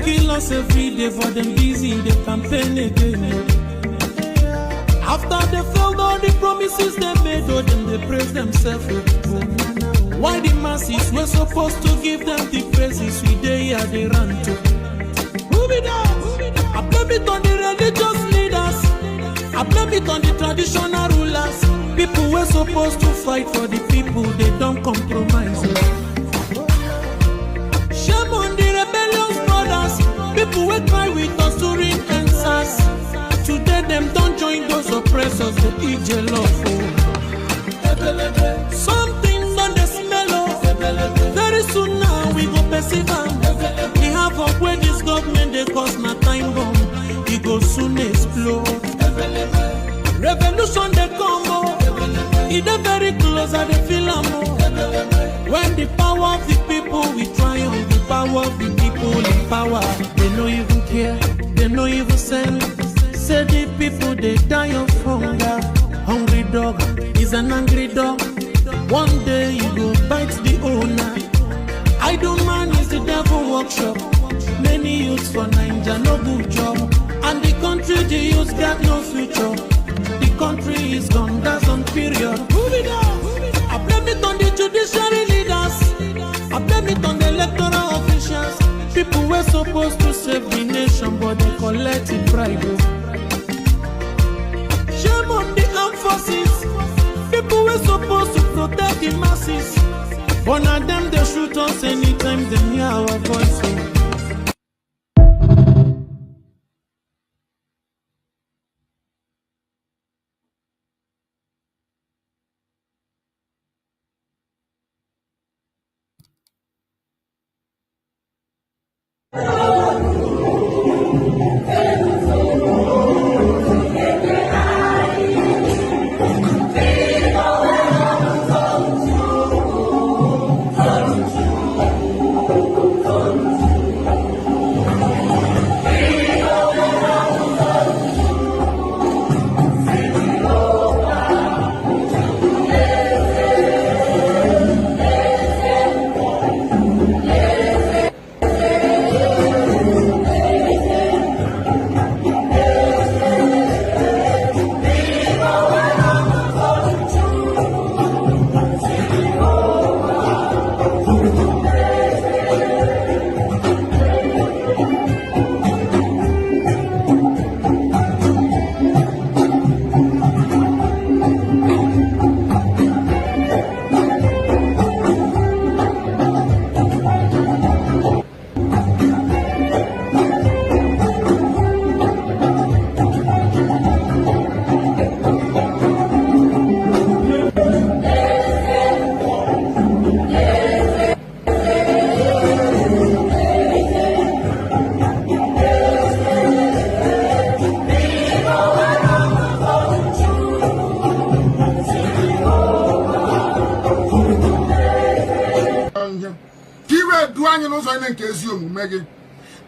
kill us every day, for them busy, they campaign again. After they failed all the promises they made, oh, then they praise themselves. Why the masses were supposed to give them the praises we they here they run to? Who be that? I blame it on the religious leaders. I blame it on the traditional rulers. People were supposed to fight for the people, they don't compromise. Shame on the rebellious brothers. People will cry with us during answers. Today them don't join those oppressors, they eat jollof. Something on the smell of. Very soon now we go perceive them. The havoc where this government they cause na time bomb. It go soon explode. Revolution they come. It is very close and they feel when the power of the people we triumph, the power of the people in power. They no even care, they no even send. Say the people they die of hunger. Hungry dog is an angry dog. One day you go bite the owner. Idle man is the devil workshop. Many youths for Nigeria no good job. And the country the youths got no future. The country is gone, that's on period. I blame it on the judiciary leaders. I blame it on the electoral officials. People were supposed to save the nation, but they collected bribe. Shame on the armed forces. People were supposed to protect the masses. But now them they shoot us anytime they hear our voice.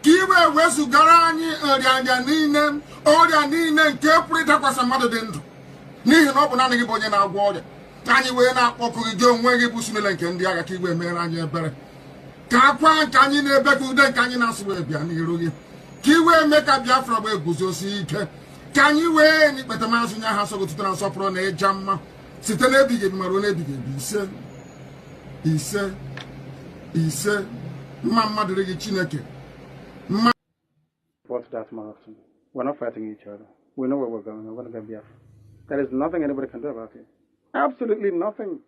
Kiwe wesu garani anya nine oria nine nke pụrịta kwasa mmadụ dị ndụ n'ihi na ọ bụ naanị gị bụ onye na-agwọ ọrịa anyị wee na-akpọkụ gị onwe gị bụ simile nke ndị agha ka igwe mere anyị ebere ka akwa nke anyị na-ebe ka ude nke anyị na-asụ wee bịa n'iru gị ka iwe mee ka Biafra wee guzosi ike ka anyị wee n'ikpete maazị nye ha sọgotụta na nsọpụrụ na ịja mma site n'ebighị ebi mara n'ebighị ebi ise mma mmadụ gị Chineke. What's that, Martin? We're not fighting each other. We know where we're going. We're going to get Biafra. There is nothing anybody can do about it. Absolutely nothing.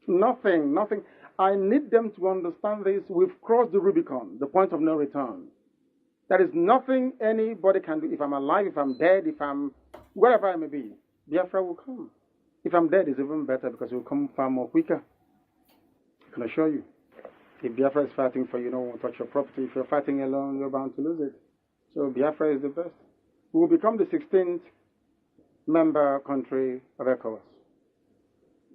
Nothing. I need them to understand this. We've crossed the Rubicon, the point of no return. There is nothing anybody can do. If I'm alive, if I'm dead, if I'm wherever I may be, Biafra will come. If I'm dead, it's even better because it will come far more quicker. I can assure you. If Biafra is fighting for you, no one will touch your property. If you're fighting alone, you're bound to lose it. So Biafra is the best. We will become the 16th member country of ECOWAS.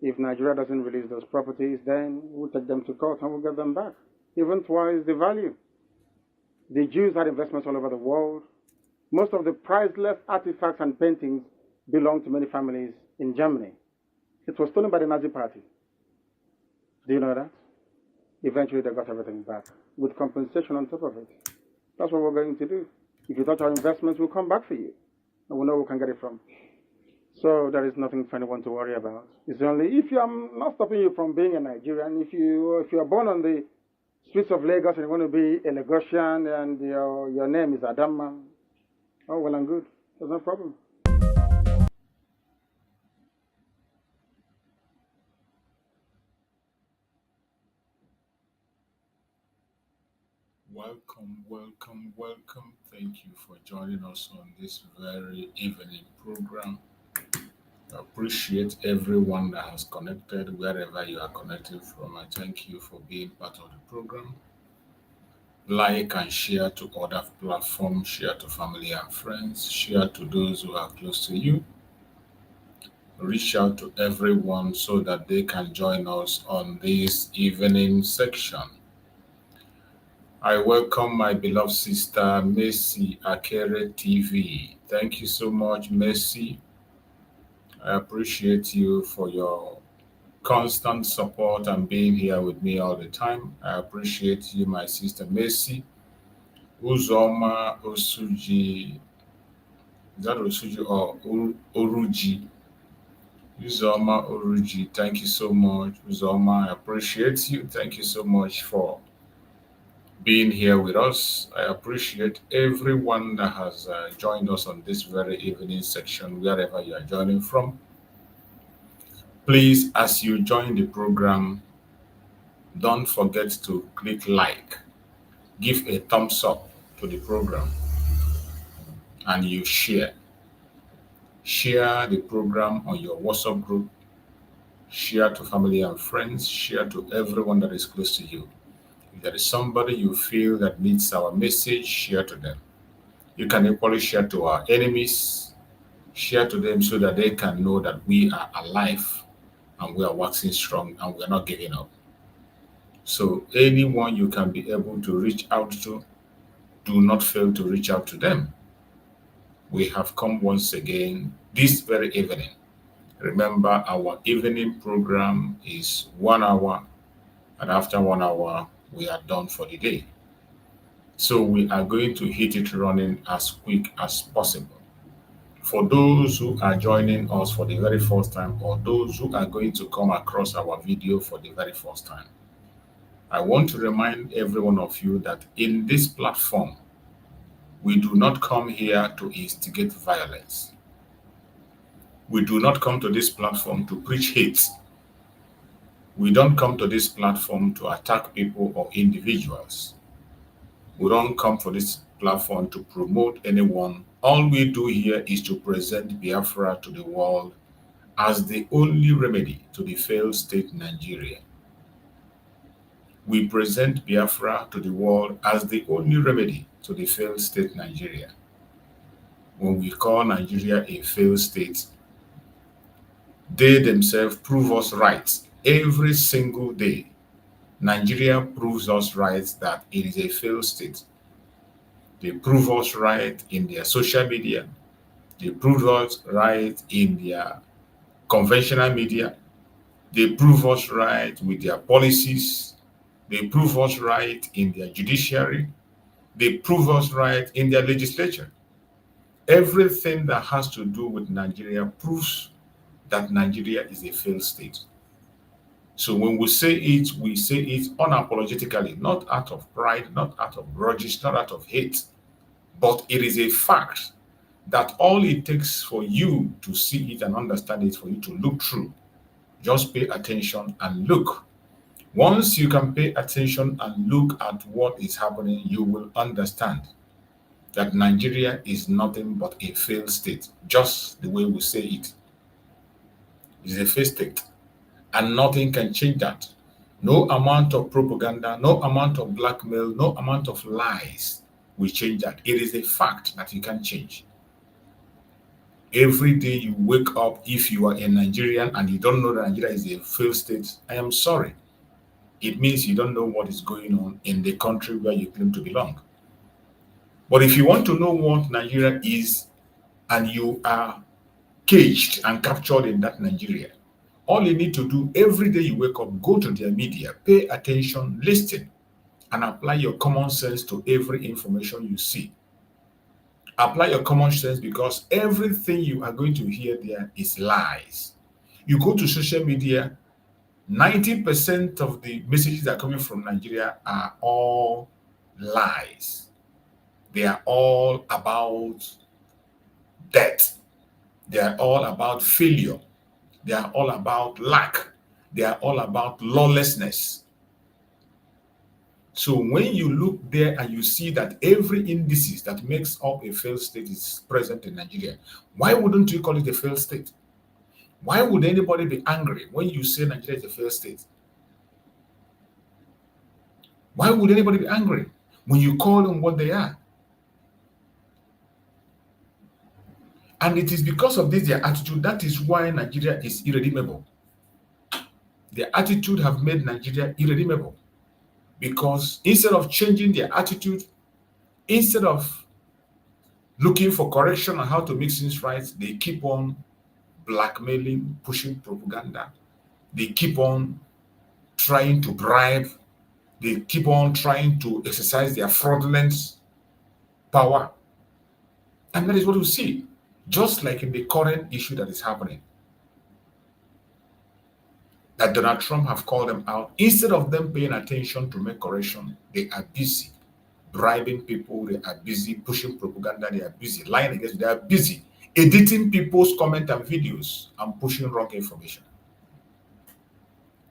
If Nigeria doesn't release those properties, then we'll take them to court and we'll get them back. Even twice the value. The Jews had investments all over the world. Most of the priceless artifacts and paintings belong to many families in Germany. It was stolen by the Nazi party. Do you know that? Eventually they got everything back with compensation on top of it. That's what we're going to do. If you touch our investments, we'll come back for you, and we'll know where we can get it from. So there is nothing for anyone to worry about. It's only if I'm not stopping you from being a Nigerian. If you are born on the streets of Lagos and you want to be a Lagosian and your name is Adama, oh well and good. There's no problem. Welcome. Thank you for joining us on this very evening program. I appreciate everyone that has connected wherever you are connected from. I thank you for being part of the program. Like and share to other platforms, share to family and friends, share to those who are close to you. Reach out to everyone so that they can join us on this evening section. I welcome my beloved sister, MAZI Akere TV. Thank you so much, MAZI. I appreciate you for your constant support and being here with me all the time. I appreciate you, my sister, MAZI. Uzoma Osuji. Is that Osuji or Oruji? Uzoma Oruji. Thank you so much, Uzoma. I appreciate you. Thank you so much for being here with us. I appreciate everyone that has joined us on this very evening section, wherever you are joining from. Please, as you join the program, don't forget to click like, give a thumbs up to the program, and you share. Share the program on your WhatsApp group, share to family and friends, share to everyone that is close to you. If there is somebody you feel that needs our message, share to them. You can equally share to our enemies, share to them so that they can know that we are alive and we are waxing strong and we are not giving up. So anyone you can be able to reach out to, do not fail to reach out to them. We have come once again this very evening. Remember, our evening program is 1 hour, and after 1 hour, we are done for the day. So we are going to hit it running as quick as possible. For those who are joining us for the very first time, or those who are going to come across our video for the very first time, I want to remind every one of you that in this platform, we do not come here to instigate violence. We do not come to this platform to preach hate. We don't come to this platform to attack people or individuals. We don't come for this platform to promote anyone. All we do here is to present Biafra to the world as the only remedy to the failed state Nigeria. We present Biafra to the world as the only remedy to the failed state Nigeria. When we call Nigeria a failed state, they themselves prove us right every single day. Nigeria proves us right that it is a failed state. They prove us right in their social media. They prove us right in their conventional media. They prove us right with their policies. They prove us right in their judiciary. They prove us right in their legislature. Everything that has to do with Nigeria proves that Nigeria is a failed state. So when we say it unapologetically, not out of pride, not out of grudges, not out of hate, but it is a fact that all it takes for you to see it and understand it, for you to look through. Just pay attention and look. Once you can pay attention and look at what is happening, you will understand that Nigeria is nothing but a failed state, just the way we say it. It's a failed state, and nothing can change that. No amount of propaganda, no amount of blackmail, no amount of lies will change that. It is a fact that you can change. Every day you wake up, if you are a Nigerian and you don't know that Nigeria is a failed state, I am sorry. It means you don't know what is going on in the country where you claim to belong. But if you want to know what Nigeria is, and you are caged and captured in that Nigeria, all you need to do every day you wake up, go to their media, pay attention, listen, and apply your common sense to every information you see. Apply your common sense, because everything you are going to hear there is lies. You go to social media, 90% of the messages that are coming from Nigeria are all lies. They are all about death. They are all about failure. They are all about lack. They are all about lawlessness. So when you look there and you see that every indices that makes up a failed state is present in Nigeria, why wouldn't you call it a failed state? Why would anybody be angry when you say Nigeria is a failed state? Why would anybody be angry when you call them what they are? And it is because of this, their attitude, that is why Nigeria is irredeemable. Their attitude have made Nigeria irredeemable. Because instead of changing their attitude, instead of looking for correction on how to make things right, they keep on blackmailing, pushing propaganda. They keep on trying to bribe. They keep on trying to exercise their fraudulent power. And that is what we see, just like in the current issue that is happening. That Donald Trump have called them out. Instead of them paying attention to make correction, they are busy bribing people. They are busy pushing propaganda. They are busy lying against. They are busy editing people's comments and videos and pushing wrong information.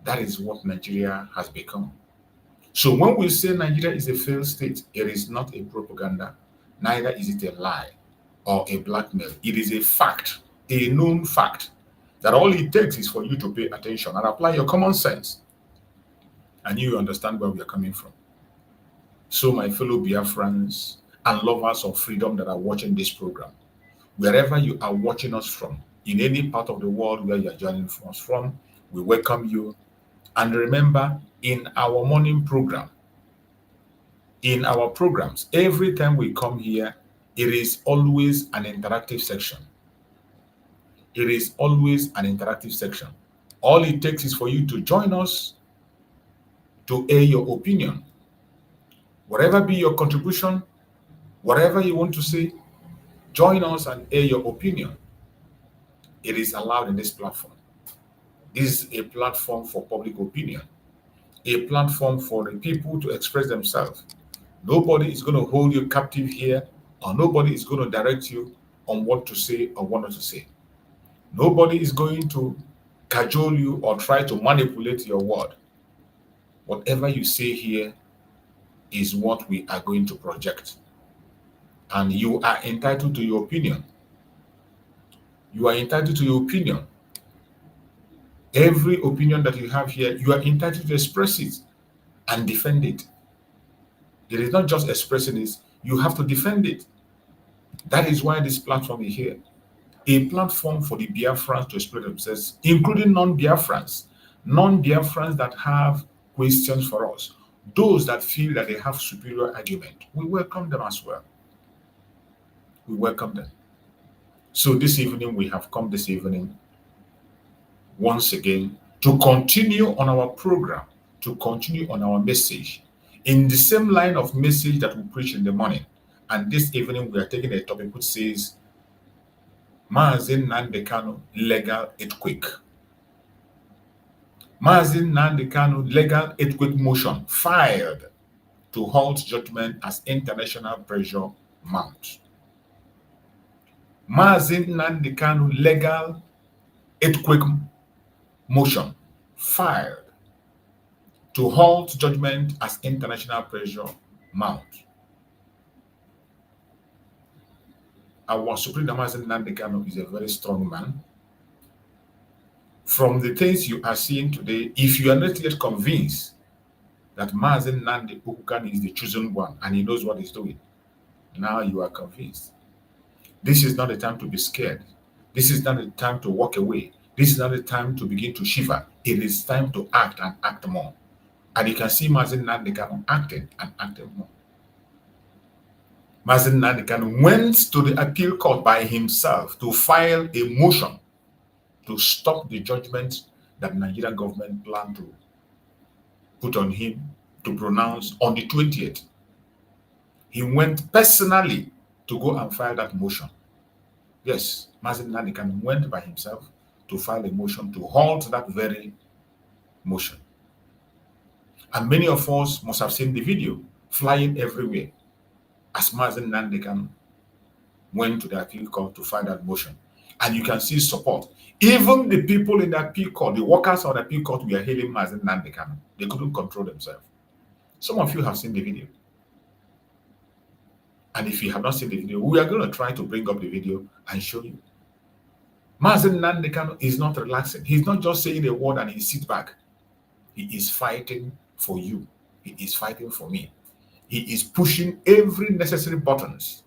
That is what Nigeria has become. So when we say Nigeria is a failed state, it is not a propaganda, neither is it a lie or a blackmail. It is a fact, a known fact, that all it takes is for you to pay attention and apply your common sense, and you understand where we are coming from. So my fellow Biafrans and lovers of freedom that are watching this program, wherever you are watching us from, in any part of the world where you are joining us from, we welcome you. And remember, in our morning program, in our programs, every time we come here, it is always an interactive section. It is always an interactive section. All it takes is for you to join us to air your opinion. Whatever be your contribution, whatever you want to say, join us and air your opinion. It is allowed in this platform. This is a platform for public opinion, a platform for the people to express themselves. Nobody is going to hold you captive here, or nobody is going to direct you on what to say or what not to say. Nobody is going to cajole you or try to manipulate your word. Whatever you say here is what we are going to project. And you are entitled to your opinion. You are entitled to your opinion. Every opinion that you have here, you are entitled to express it and defend it. It is not just expressing it, you have to defend it. That is why this platform is here. A platform for the Biafrans to express themselves, including non-Biafrans that have questions for us, those that feel that they have superior argument. We welcome them as well. We welcome them. So this evening, we have come this evening once again to continue on our program, to continue on our message, in the same line of message that we preach in the morning. And this evening, we are taking a topic which says, MAZI NNAMDI KANU legal earthquake. MAZI NNAMDI KANU legal earthquake motion filed to halt judgment as international pressure mounts. MAZI NNAMDI KANU legal earthquake motion filed to halt judgment as international pressure mounts. Our Supreme MAZI NNAMDI KANU is a very strong man. From the things you are seeing today, if you are not yet convinced that MAZI NNAMDI KANU is the chosen one and he knows what he's doing, now you are convinced. This is not the time to be scared. This is not the time to walk away. This is not the time to begin to shiver. It is time to act and act more. And you can see MAZI NNAMDI KANU acting and acting more. MAZI NNAMDI KANU went to the appeal court by himself to file a motion to stop the judgment that the Nigerian government planned to put on him to pronounce on the 20th. He went personally to go and file that motion. Yes, MAZI NNAMDI KANU went by himself to file a motion to halt that very motion. And many of us must have seen the video flying everywhere as MAZI NNAMDI KANU went to the appeal court to file that motion. And you can see support. Even the people in the appeal court, the workers of the appeal court, were hailing MAZI NNAMDI KANU. They couldn't control themselves. Some of you have seen the video. And if you have not seen the video, we are going to try to bring up the video and show you. MAZI NNAMDI KANU is not relaxing. He's not just saying a word and he sits back. He is fighting for you. He is fighting for me. He is pushing every necessary buttons.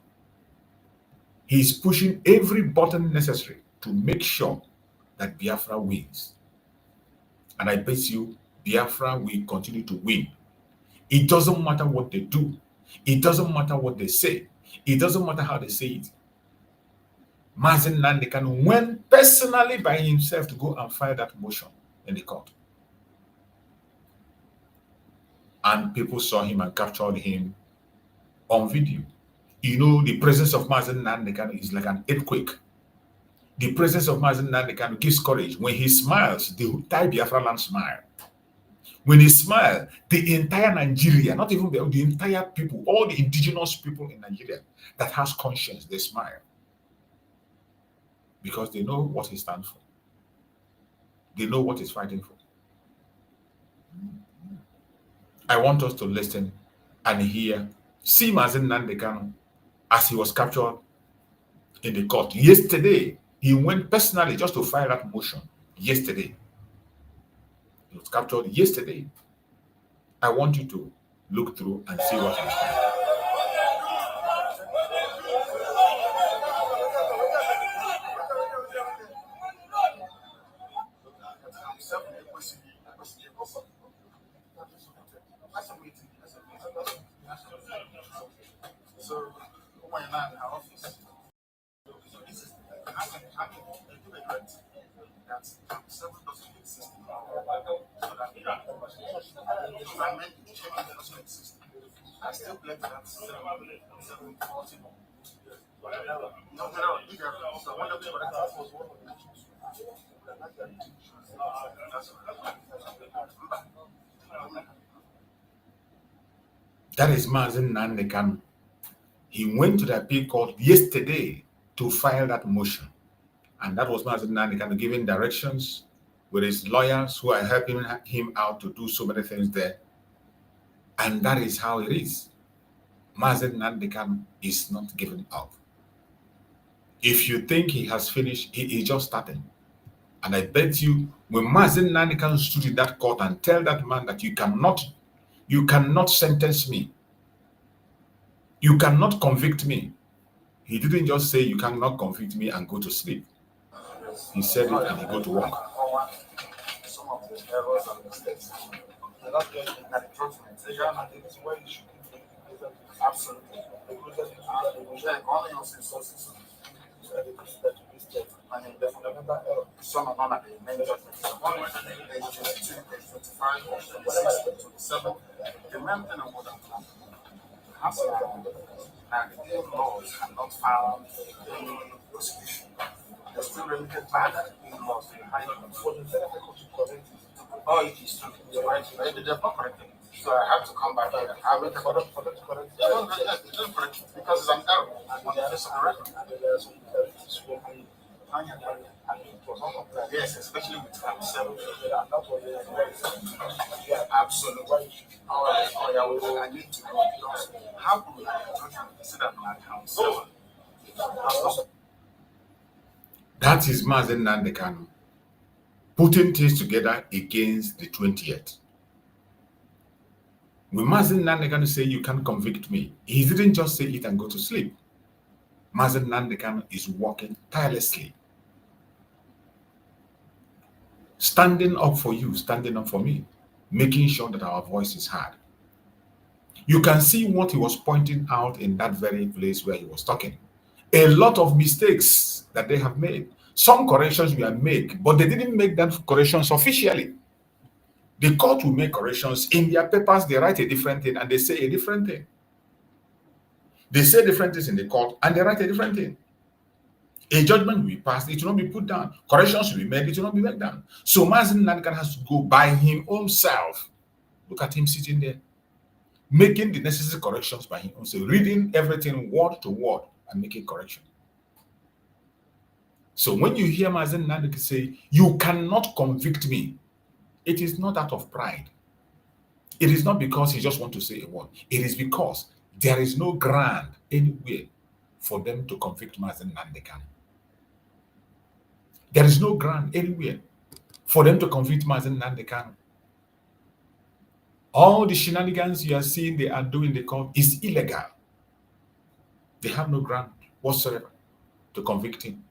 He is pushing every button necessary to make sure that Biafra wins. And I bet you Biafra will continue to win. It doesn't matter what they do. It doesn't matter what they say. It doesn't matter how they say it. MAZI NNAMDI KANU went personally by himself to go and file that motion in the court. And people saw him and captured him on video. You know, the presence of MAZI NNAMDI KANU is like an earthquake. The presence of MAZI NNAMDI KANU gives courage. When he smiles, the entire Biafra land smile. When he smiles, the entire Nigeria, not even the entire people, all the indigenous people in Nigeria that has conscience, they smile. Because they know what he stands for. They know what he's fighting for. I want us to listen and hear, see MAZI NNAMDI KANU as he was captured in the court. Yesterday, he went personally just to file that motion. Yesterday. He was captured yesterday. I want you to look through and see what he's doing. I still believe that 740. That is MAZI NNAMDI KANU. He went to the appeal court yesterday to file that motion. And that was MAZI NNAMDI KANU giving directions with his lawyers who are helping him out to do so many things there. And that is how it is. MAZI NNAMDI KANU is not giving up. If you think he has finished, he is just starting. And I bet you, when MAZI NNAMDI KANU stood in that court and tell that man that you cannot sentence me, you cannot convict me. He didn't just say you cannot convict me and go to sleep. He said it and he go to work. Some of the errors and mistakes. Not just in that judgment. This is where you should be. Absolutely. All your resources. And in the fundamental error, some are not at the main judgment. Page 22, page 25, page 26, page 27. The main thing about that has that the laws have not found any prosecution. There's still limited back in laws to the high court. For the benefit to correct it. Oh, it is true. You're right. They're not correcting it. So I have to come back here. I will for them to correct it. Yes, they don't correct it because it's an error on the face of the record. Yes, especially with 7. Yeah, absolutely. Oh, yeah, I need to know because how could I sit at my account 7? That is MAZI NNAMDI KANU putting things together against the 20th. When MAZI NNAMDI KANU say you can't convict me, he didn't just say it and go to sleep. MAZI NNAMDI KANU is working tirelessly, standing up for you, standing up for me, making sure that our voice is heard. You can see what he was pointing out in that very place where he was talking. A lot of mistakes that they have made. Some corrections were made, but they didn't make that corrections officially. The court will make corrections. In their papers, they write a different thing and they say a different thing. They say different things in the court and they write a different thing. A judgment will be passed, it will not be put down. Corrections will be made, it will not be made down. So MAZI NNAMDI KANU has to go by him own self. Look at him sitting there, making the necessary corrections by him own self, reading everything word to word and making correction. So when you hear MAZI NNAMDI say, you cannot convict me, it is not out of pride. It is not because he just wants to say a word. It is because there is no ground anywhere for them to convict MAZI NNAMDI KANU. There is no ground anywhere for them to convict MAZI NNAMDI KANU. All the shenanigans you are seeing they are doing in the court is illegal. They have no ground whatsoever to convict him.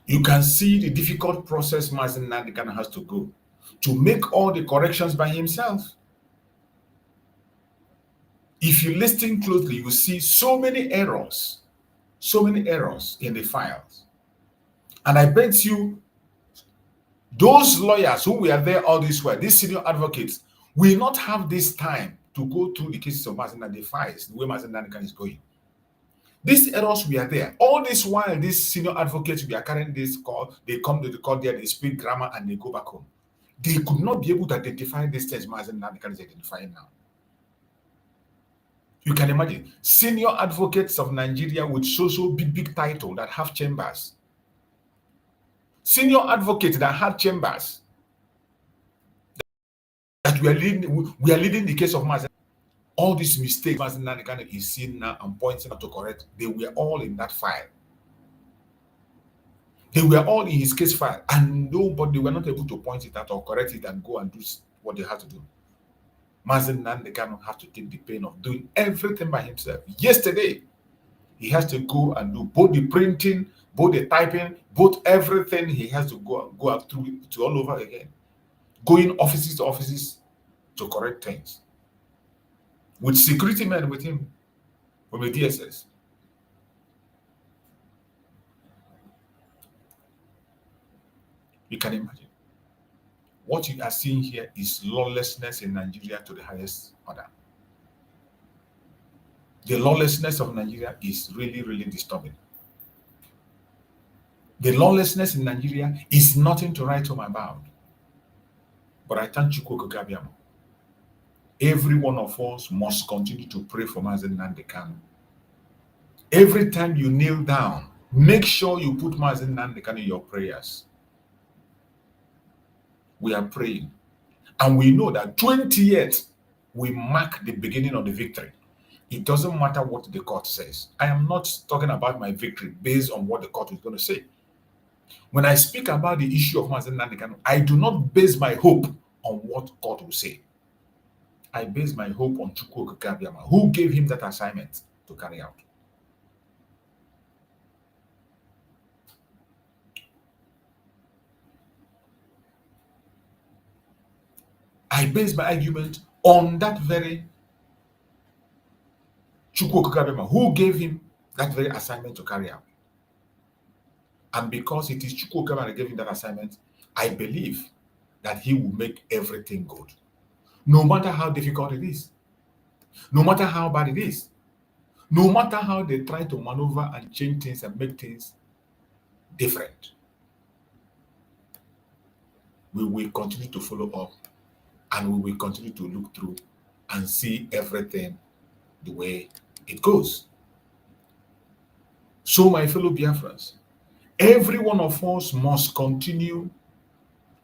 You can see the difficult process MAZI NNAMDI KANU has to go to make all the corrections by himself. If you listen closely, you see so many errors in the files. And I bet you those lawyers who were there all this while, these senior advocates, will not have this time to go through the cases of MAZI NNAMDI files, the way MAZI NNAMDI KANU is going. These errors were there. All this while, these senior advocates were carrying this call, they come to the court there, they speak grammar, and they go back home. They could not be able to identify these things MAZI NNAMDI KANU is identifying now. You can imagine senior advocates of Nigeria with so big title that have chambers. Senior advocates that had chambers that we are leading the case of MAZI. All these mistakes MAZI NNAMDI KANU is seeing now and pointing out to correct, they were all in that file. They were all in his case file, and nobody were not able to point it out or correct it and go and do what they had to do. MAZI NNAMDI KANU has to take the pain of doing everything by himself. Yesterday, he has to go and do both the printing, both the typing, both everything. He has to go up through to all over again, going offices to offices to correct things, with security men with him from the DSS. You can imagine. What you are seeing here is lawlessness in Nigeria to the highest order. The lawlessness of Nigeria is really disturbing. The lawlessness in Nigeria is nothing to write home about. But I thank Chukwu Gabiamo. Every one of us must continue to pray for MAZI NNAMDI KANU. Every time you kneel down, make sure you put MAZI NNAMDI KANU in your prayers. We are praying. And we know that 20th we mark the beginning of the victory. It doesn't matter what the court says. I am not talking about my victory based on what the court is going to say. When I speak about the issue of MAZI NNAMDI KANU, I do not base my hope on what God will say. I base my hope on Chukwu Gabiama, who gave him that assignment to carry out. I base my argument on that very Chukwu Gabiama, who gave him that very assignment to carry out. And because it is Chukwu Gabiama that gave him that assignment, I believe that he will make everything good. No matter how difficult it is, no matter how bad it is, no matter how they try to maneuver and change things and make things different, we will continue to follow up and we will continue to look through and see everything the way it goes. So, my fellow Biafrans, every one of us must continue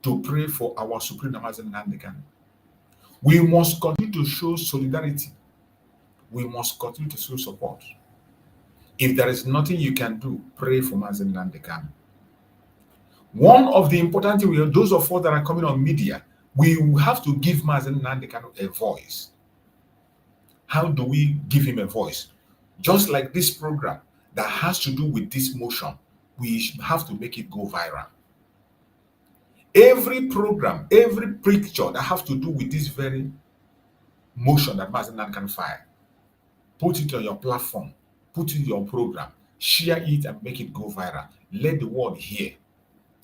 to pray for our Supreme MAZI NNAMDI KANU. We must continue to show solidarity. We must continue to show support. If there is nothing you can do, pray for MAZI NNAMDI KANU. One of the important things, those of us that are coming on media, we have to give MAZI NNAMDI KANU a voice. How do we give him a voice? Just like this program that has to do with this motion, we have to make it go viral. Every program, every picture that has to do with this very motion that MAZI NNAMDI KANU fire, put it on your platform, put it in your program, share it and make it go viral. Let the world hear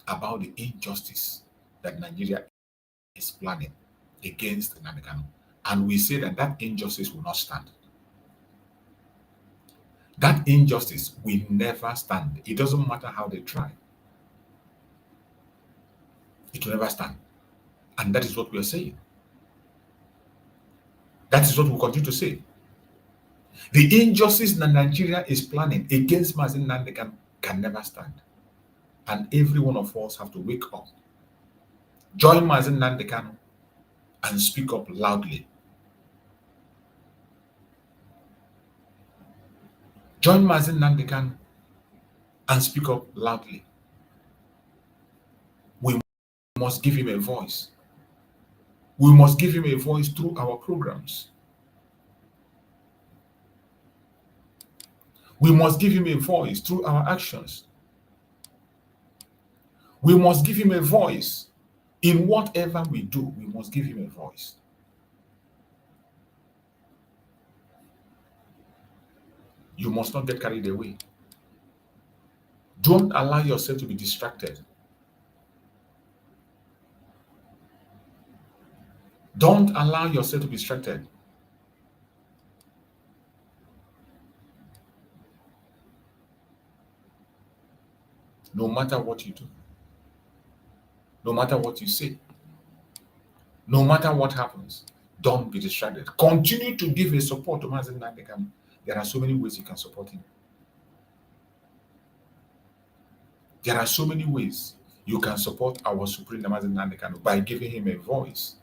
about the injustice that Nigeria is planning against Nnamdi Kanu. And we say that that injustice will not stand. That injustice will never stand. It doesn't matter how they try. It will never stand. And that is what we are saying. That is what we continue to say. The injustice that Nigeria is planning against MAZI NNAMDI KANU can never stand. And every one of us have to wake up. Join MAZI NNAMDI KANU and speak up loudly. Join MAZI NNAMDI KANU and speak up loudly. We must give him a voice. We must give him a voice through our programs. We must give him a voice through our actions. We must give him a voice in whatever we do. We must give him a voice. You must not get carried away. Don't allow yourself to be distracted. Don't allow yourself to be distracted. No matter what you do, no matter what you say, no matter what happens, don't be distracted. Continue to give a support to MAZI NNAMDI KANU. There are so many ways you can support him. There are so many ways you can support our Supreme MAZI NNAMDI KANU by giving him a voice.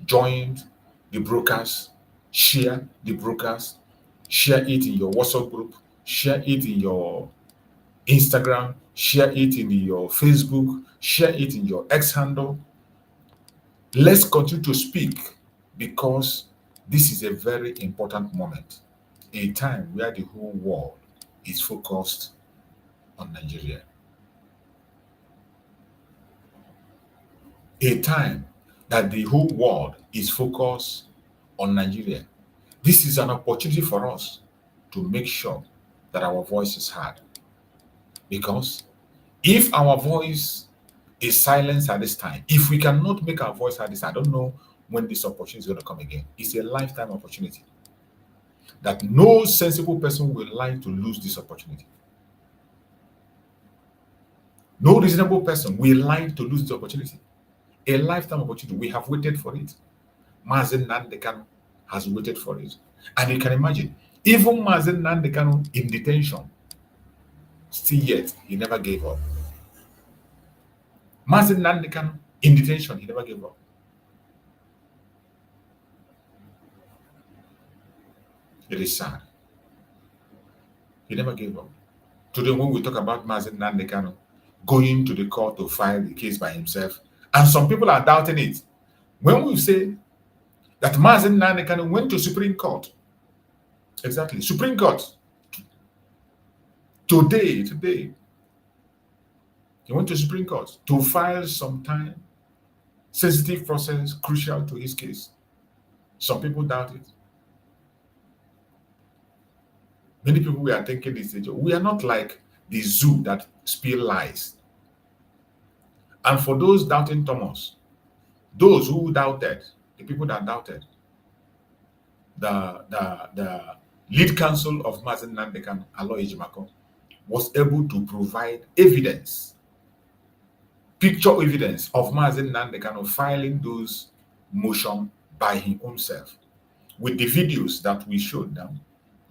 Join the brokers, share the brokers, share it in your WhatsApp group, share it in your Instagram, share it in your Facebook, share it in your X handle. Let's continue to speak because this is a very important moment, a time where the whole world is focused on Nigeria. A time that the whole world is focused on Nigeria. This is an opportunity for us to make sure that our voice is heard. Because if our voice is silenced at this time, if we cannot make our voice heard this, I don't know when this opportunity is going to come again. It's a lifetime opportunity that no sensible person will like to lose this opportunity. No reasonable person will like to lose this opportunity. A lifetime opportunity. We have waited for it. MAZI NNAMDI KANU has waited for it. And you can imagine, even MAZI NNAMDI KANU in detention, still yet, he never gave up. MAZI NNAMDI KANU in detention, he never gave up. It is sad. He never gave up. Today, when we talk about MAZI NNAMDI KANU going to the court to file the case by himself, and some people are doubting it. When we say that MAZI NNAMDI KANU went to Supreme Court, exactly, Supreme Court, today, he went to Supreme Court to file some time, sensitive process, crucial to his case. Some people doubt it. Many people we are thinking this, we are not like the zoo that spill lies. And for those doubting Thomas, those who doubted, the people that doubted, the lead counsel of MAZI NNAMDI KANU, Aloy Ejimako, was able to provide evidence, picture evidence of MAZI NNAMDI KANU filing those motion by his own self. With the videos that we showed them,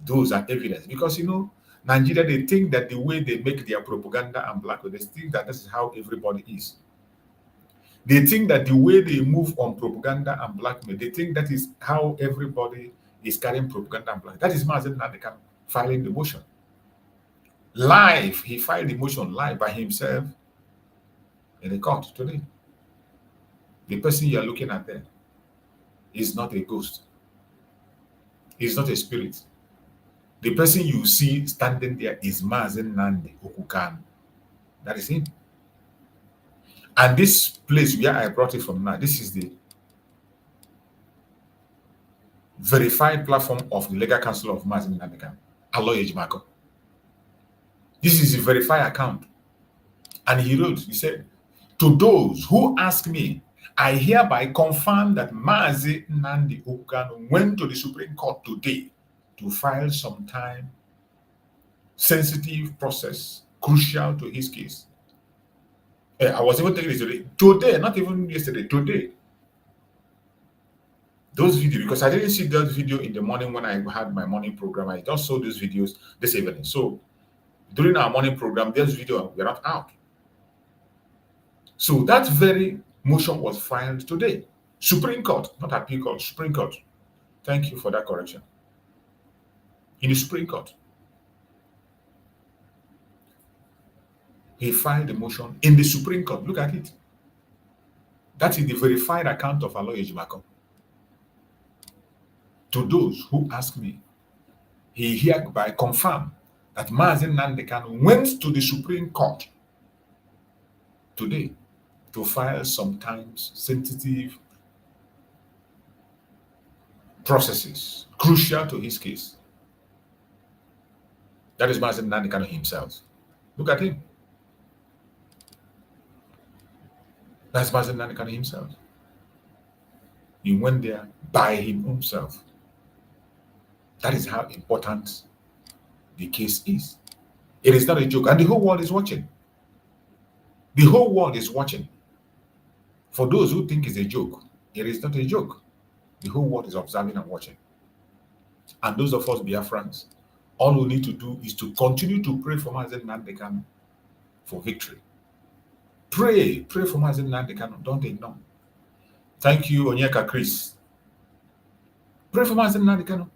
those are evidence. Because, you know, Nigeria, they think that the way they make their propaganda and blackmail, they think that this is how everybody is. They think that the way they move on propaganda and blackmail, they think that is how everybody is carrying propaganda and blackmail. That is MAZI NNAMDI KANU filing the motion. Live, he filed the motion live by himself in the court today. The person you are looking at there is not a ghost. He's not a spirit. The person you see standing there is MAZI NNAMDI Kanu. That is him. And this place where I brought it from now, this is the verified platform of the Legal Counsel of MAZI NNAMDI Kanu, Aloy Ejimako. This is a verified account. And he wrote, he said, to those who ask me, I hereby confirm that MAZI NNAMDI Kanu went to the Supreme Court today to file some time sensitive process crucial to his case. I was even taking this today, not even yesterday, today. Those videos, because I didn't see that video in the morning when I had my morning program. I just saw those videos this evening. So during our morning program, those videos were not out. So that very motion was filed today. Supreme Court, not appeal court, Supreme Court. Thank you for that correction. In the Supreme Court. He filed the motion in the Supreme Court. Look at it. That is the verified account of Aloy Ejimako. To those who ask me, he hereby confirmed that MAZI NNAMDI Kanu went to the Supreme Court today to file sometimes sensitive processes crucial to his case. That is MAZI NNAMDI Kanu himself. Look at him. That's MAZI NNAMDI Kanu himself. He went there by himself. That is how important the case is. It is not a joke, and the whole world is watching. The whole world is watching. For those who think it's a joke, it is not a joke. The whole world is observing and watching. And those of us Biafrans, all we need to do is to continue to pray for MAZI NNAMDI Kanu for victory. Pray for MAZI NNAMDI Kanu. Don't ignore. Thank you, Onyeka Chris. Pray for MAZI NNAMDI Kanu.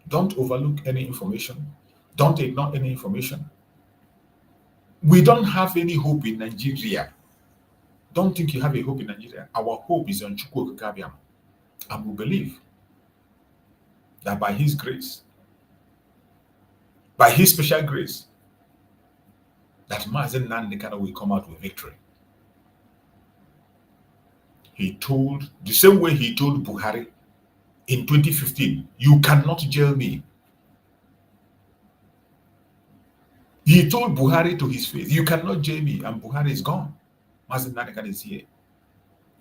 Don't overlook any information. Don't ignore any information. We don't have any hope in Nigeria. Don't think you have a hope in Nigeria. Our hope is on Chukwu Okike. And we believe that by his grace, by his special grace, that MAZI NNAMDI Kanu will come out with victory. He told, the same way he told Buhari in 2015, you cannot jail me. He told Buhari to his face, you cannot jail me, and Buhari is gone. MAZI NNAMDI Kanu is here.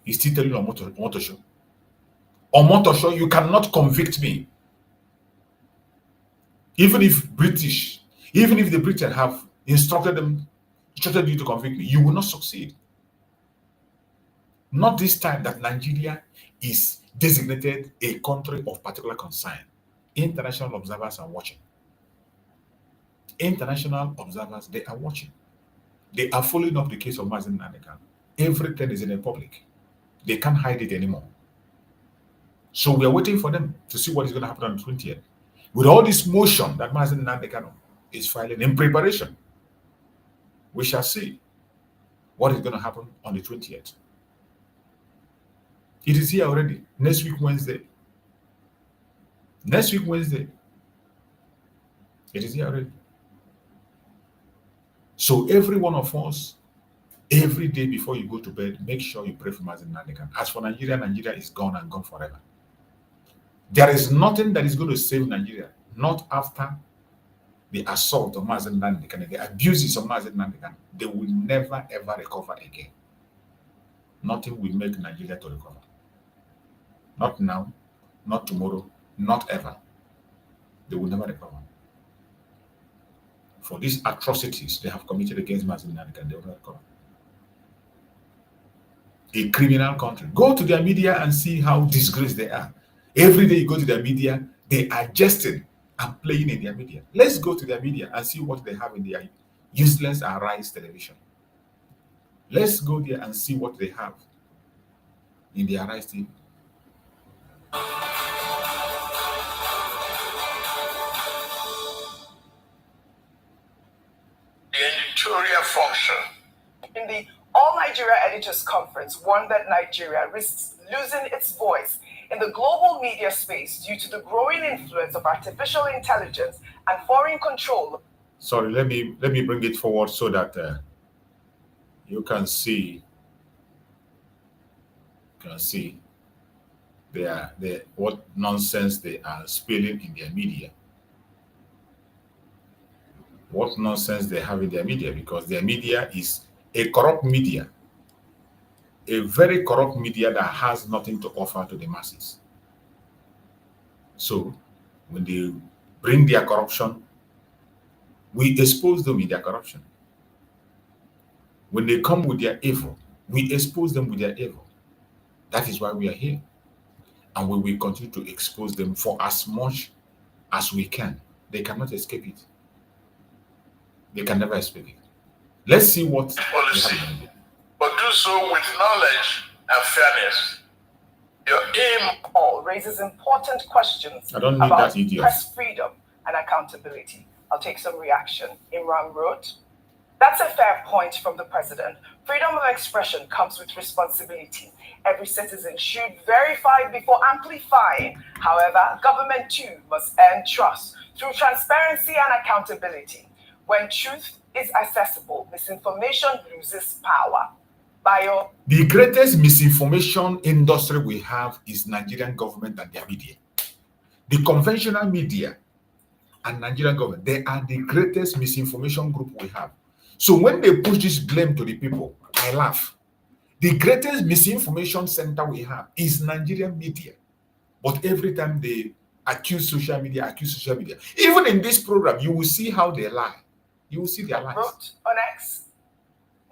He's still telling Omotosho, Omotosho, you cannot convict me. Even if the British have instructed you to convict me, you will not succeed. Not this time that Nigeria is designated a country of particular concern. International observers are watching. International observers, they are watching. They are following up the case of MAZI NNAMDI Kanu. Everything is in the public. They can't hide it anymore. So we are waiting for them to see what is going to happen on the 20th. With all this motion that MAZI NNAMDI Kanu is filing in preparation, we shall see what is going to happen on the 20th. It is here already. Next week, Wednesday. Next week, Wednesday. It is here already. So every one of us, every day before you go to bed, make sure you pray for MAZI NNAMDI Kanu. As for Nigeria, Nigeria is gone and gone forever. There is nothing that is going to save Nigeria, not after the assault of MAZI NNAMDI Kanu, the abuses of MAZI NNAMDI Kanu. They will never ever recover again. Nothing will make Nigeria to recover. Not now, not tomorrow, not ever. They will never recover. For these atrocities they have committed against MAZI NNAMDI Kanu, they will never recover. A criminal country. Go to their media and see how disgraced they are. Every day you go to their media, they are jesting and playing in their media. Let's go to their media and see what they have in their useless Arise television. Let's go there and see what they have in the Arise TV. The editorial function in the All Nigeria Editors Conference warned that Nigeria risks losing its voice in the global media space due to the growing influence of artificial intelligence and foreign control. Sorry, let me bring it forward so that you can see. What nonsense they are spilling in their media. What nonsense they have in their media, because their media is a corrupt media, a very corrupt media that has nothing to offer to the masses. So when they bring their corruption, we expose them in their corruption. When they come with their evil, we expose them with their evil. That is why we are here. And we will continue to expose them for as much as we can. They cannot escape it. They can never escape it. Let's see what policy, but do so with knowledge and fairness. Your aim all raises important questions I don't need about that idiot. press freedom and accountability. I'll take some reaction. Imran wrote, "That's a fair point from the president. Freedom of expression comes with responsibility. Every citizen should verify before amplifying. However, government too must earn trust through transparency and accountability. When truth is accessible, misinformation loses power." The greatest misinformation industry we have is Nigerian government and their media. The conventional media and Nigerian government, they are the greatest misinformation group we have. So when they push this blame to the people, I laugh. The greatest misinformation center we have is Nigerian media. But every time they accuse social media, even in this program, you will see how they lie. You will see their lies. Wrote on X,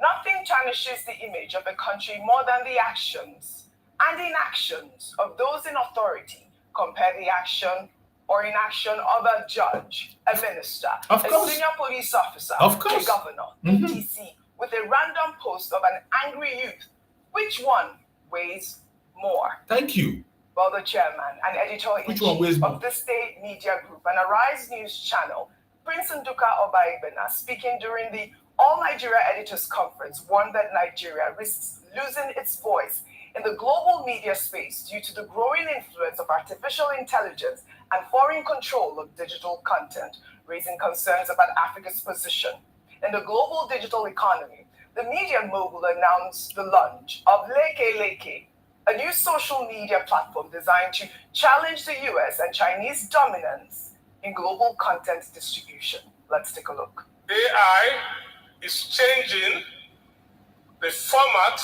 "Nothing tarnishes the image of a country more than the actions and inactions of those in authority. Compare the action or inaction of a judge, a minister, Of a course. senior police officer, Of course. a governor, etc., with a random post of an angry youth. Which one weighs more?" Thank you. Well, the chairman and editor-in-chief of this state media group and Arise News channel, Prince Nduka Obaigbena, speaking during the All Nigeria Editors Conference, warned that Nigeria risks losing its voice in the global media space due to the growing influence of artificial intelligence and foreign control of digital content, raising concerns about Africa's position in the global digital economy. The media mogul announced the launch of Leke, a new social media platform designed to challenge the US and Chinese dominance in global content distribution. Let's take a look. AI is changing the format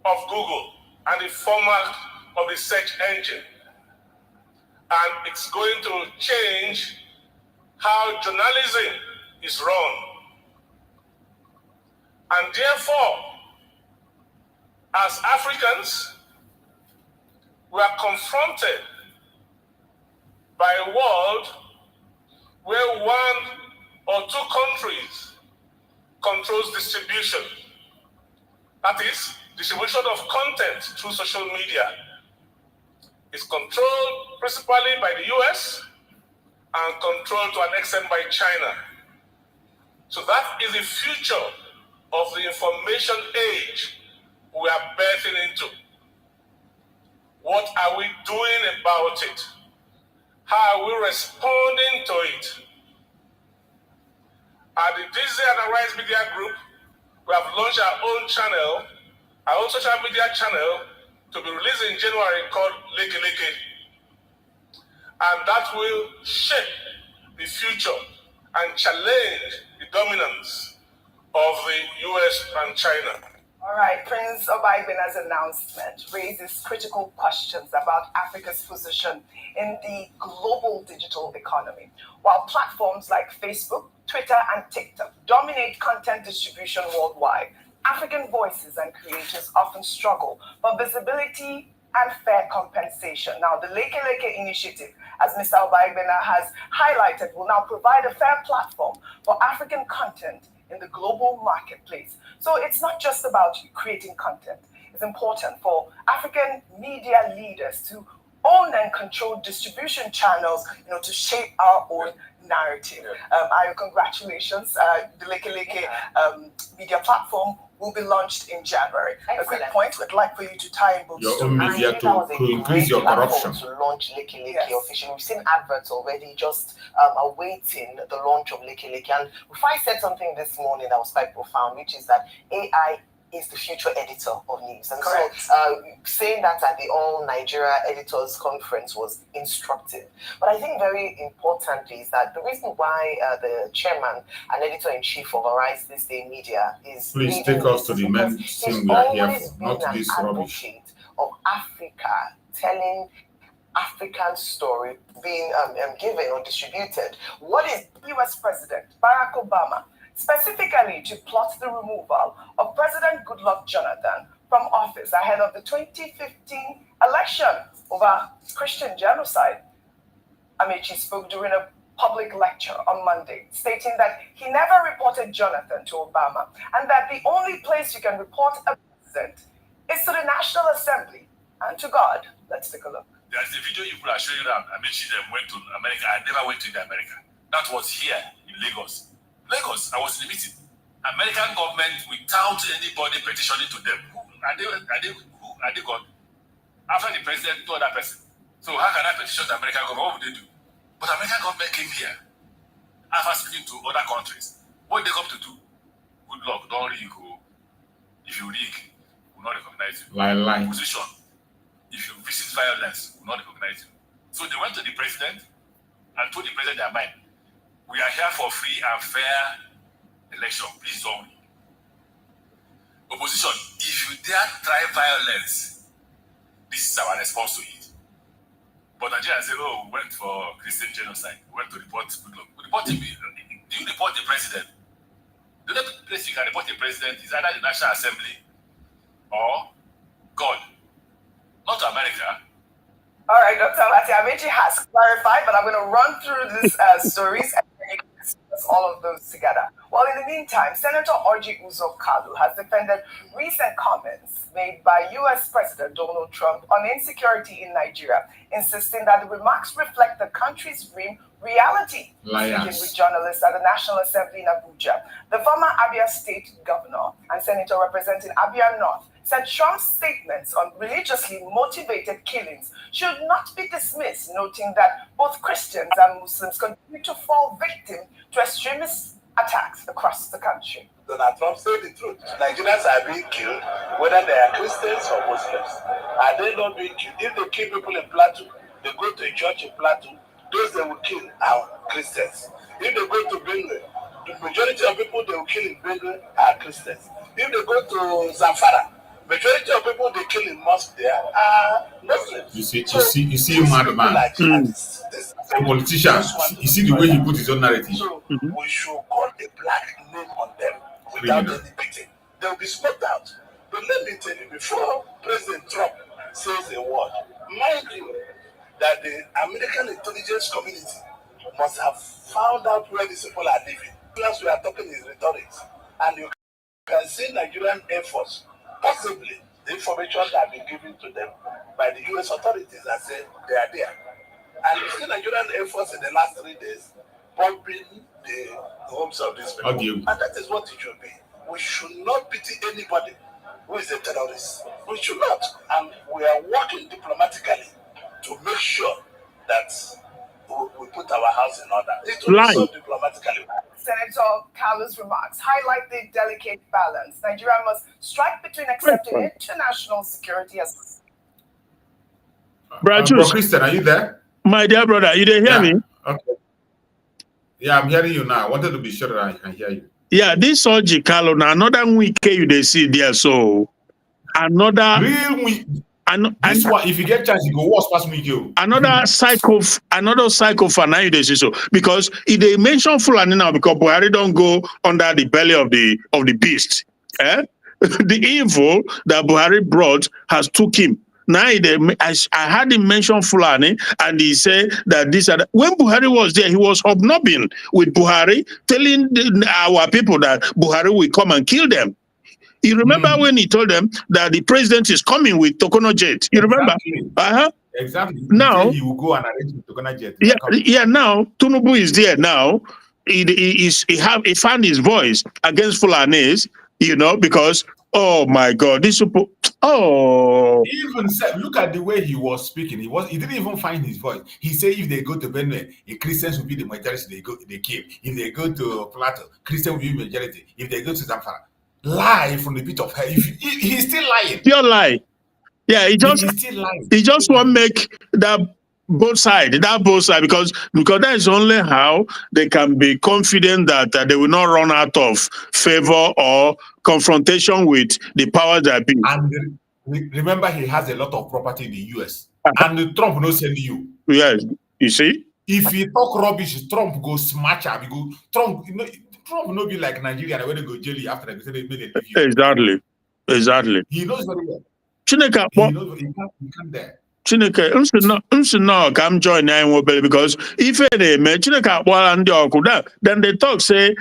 of Google and the format of the search engine. And it's going to change how journalism is run. And therefore, as Africans, we are confronted by a world where one or two countries controls distribution. That is, distribution of content through social media is controlled principally by the US and controlled to an extent by China. So that is the future of the information age we are birthing into. What are we doing about it? How are we responding to it? At the Disney and Arise Media Group, we have launched our own channel, our own social media channel, to be released in January called Leke. And that will shape the future and challenge the dominance of the US and China. All right, Prince Obaibena's announcement raises critical questions about Africa's position in the global digital economy. While platforms like Facebook, Twitter, and TikTok dominate content distribution worldwide, African voices and creators often struggle for visibility and fair compensation. Now, the Leke initiative, as Mr. Obaibena has highlighted, will now provide a fair platform for African content in the global marketplace. So it's not just about creating content. It's important for African media leaders to own and control distribution channels, to shape our own narrative. Congratulations, the Leke media platform will be launched in January. Excellent. A quick point, we'd like for you to tie in both your own media to increase your corruption. To launch Leke officially. We've seen adverts already just awaiting the launch of Leke. And Rufai said something this morning that was quite profound, which is that AI is the future editor of news. And correct. So saying that at the All Nigeria Editors Conference was instructive. But I think very importantly is that the reason why the chairman and editor-in-chief of Arise This Day Media is... Please take us to the main thing we are here for, not this rubbish. Of Africa, telling African story being given or distributed. What is U.S. President Barack Obama specifically to plot the removal of President Goodluck Jonathan from office ahead of the 2015 election over Christian genocide? Amechi spoke during a public lecture on Monday, stating that he never reported Jonathan to Obama and that the only place you can report a president is to the National Assembly and to God. Let's take a look. There's a video you could have shown you that Amechi them went to America. I never went to America. That was here in Lagos. Lagos, I was in the meeting. American government, without anybody petitioning to them, who are they God? After the president told that person. So how can I petition the American government? What would they do? But American government came here. After speaking to other countries, what they come to do? Good luck, don't rig. If you rig, will not recognize you. Lie. Position. If you visit violence, will not recognize you. So they went to the president and told the president their mind. We are here for free and fair election. Please don't. Opposition, if you dare try violence, this is our response to it. But Nigeria said, oh, we went for Christian genocide. We went to report Goodluck. Do you report the president? The only place you can report the president is either the National Assembly or God. Not America. All right, Dr. Lati Amechi has clarified, but I'm going to run through these stories and discuss all of those together. Well, in the meantime, Senator Orji Uzor Kalu has defended recent comments made by U.S. President Donald Trump on insecurity in Nigeria, insisting that the remarks reflect the country's grim reality. Speaking with journalists at the National Assembly in Abuja, the former Abia State governor and senator representing Abia North said Trump's statements on religiously motivated killings should not be dismissed, noting that both Christians and Muslims continue to fall victim to extremist attacks across the country. Donald Trump said the truth. Nigerians are being killed, whether they are Christians or Muslims. Are they not being killed? If they kill people in Plateau, they go to a church in Plateau, those they will kill are Christians. If they go to Benue, the majority of people they will kill in Benue are Christians. If they go to Zamfara, majority of people they kill in mosque there are Muslims. You see, madman. A politician. You see the way he put his own narrative. So we should call a black name on them without any beating. They will be smoked out. But let me tell you, before President Trump says a word, mind you that the American intelligence community must have found out where these people are living. Plus, we are talking in rhetoric, and you can see Nigerian Air Force. Possibly, the information that has been given to them by the U.S. authorities that say they are there. And you see Nigerian Air Force in the last 3 days bombing the homes of these people. And that is what it should be. We should not pity anybody who is a terrorist. We should not. And we are working diplomatically to make sure that we put our house in order. It will be so diplomatically. Senator Kalu's remarks highlight the delicate balance Nigeria must strike between accepting international security as... Bro Christian, are you there? My dear brother, you didn't hear me? Okay. Yeah, I'm hearing you now. I wanted to be sure that I can hear you. Yeah, this Orji Kalu, now another week you they see there, so another real week. This one, if you get chance, you go watch past me. Another psychophan now you they see so because if they mention Fulani now because Buhari don't go under the belly of the beast. The evil that Buhari brought has took him. Now I had him mention Fulani and he said that this and that. When Buhari was there, he was hobnobbing with Buhari, telling our people that Buhari will come and kill them. You remember when he told them that the president is coming with Tokono jet? You remember? Exactly. Now he will go and arrange with Tokono jet. Yeah. Now Tinubu is there. Now he found his voice against Fulanis, you know, because, oh my God, these people, oh. He even said, look at the way he was speaking. He didn't even find his voice. He said if they go to Benue, Christians will be the majority, they kill. If they go to Plateau, Christians will be the majority. If they go to Zamfara, lie from the pit of hell. He's still lying. Pure lie. Yeah, he just want to make that both sides, because that is only how they can be confident that they will not run out of favor or confrontation with the powers that be. And remember, he has a lot of property in the US. And Trump no send you. Yes, you see? If he talk rubbish, Trump go smash up. Trump no be like Nigeria when they go jail after they say they made a leave. Exactly. He knows very well. Chineke, he can't there. Chineke, no, come join because if they make Chineke then they talk say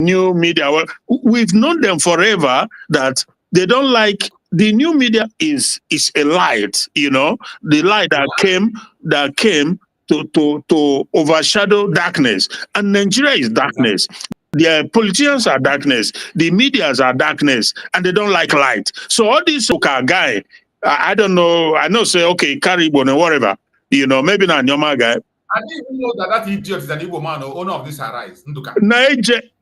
new media. Well, we've known them forever that they don't like the new media is a light, you know, the light that came to overshadow darkness, and Nigeria is darkness. The politicians are darkness, the medias are darkness, and they don't like light. So all these guy, I don't know. I know say okay, Caribou and whatever, you know, maybe not normal guy. I didn't even know that idiot is an Igbo man or owner of this arise. Agent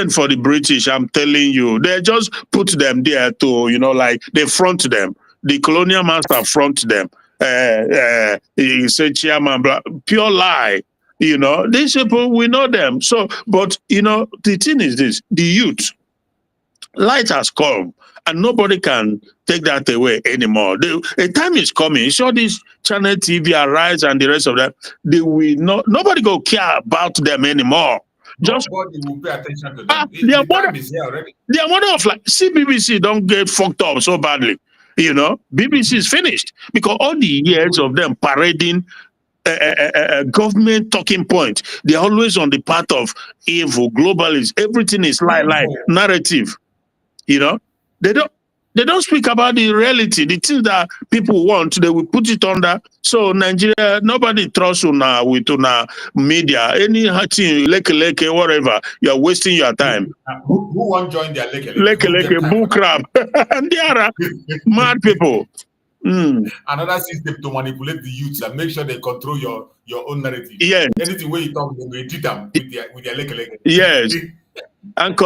for the British. I'm telling you, they just put them there to, you know, like they front them. The colonial master front them. He said chairman, pure lie. You know, these people, we know them. So, but you know, the thing is this: the youth. Light has come, and nobody can take that away anymore. A time is coming. Sure, this channel TV, Arise, and the rest of them, they will not. Nobody go care about them anymore. Nobody will pay attention to them. The time is here already. They are one of like BBC don't get fucked up so badly. You know, BBC is finished because all the years of them parading government talking point, they're always on the path of evil, globalists. Everything is lie, narrative. You know, they don't speak about the reality, the things that people want. They will put it under. So Nigeria, nobody trusts with media. Any thing, leke, whatever. You are wasting your time. Who won't join their leke bull crap? And they are mad people. Another system to manipulate the youth and make sure they control your own narrative. Yes. Anything where you talk, they will treat them with their leke. Yes. And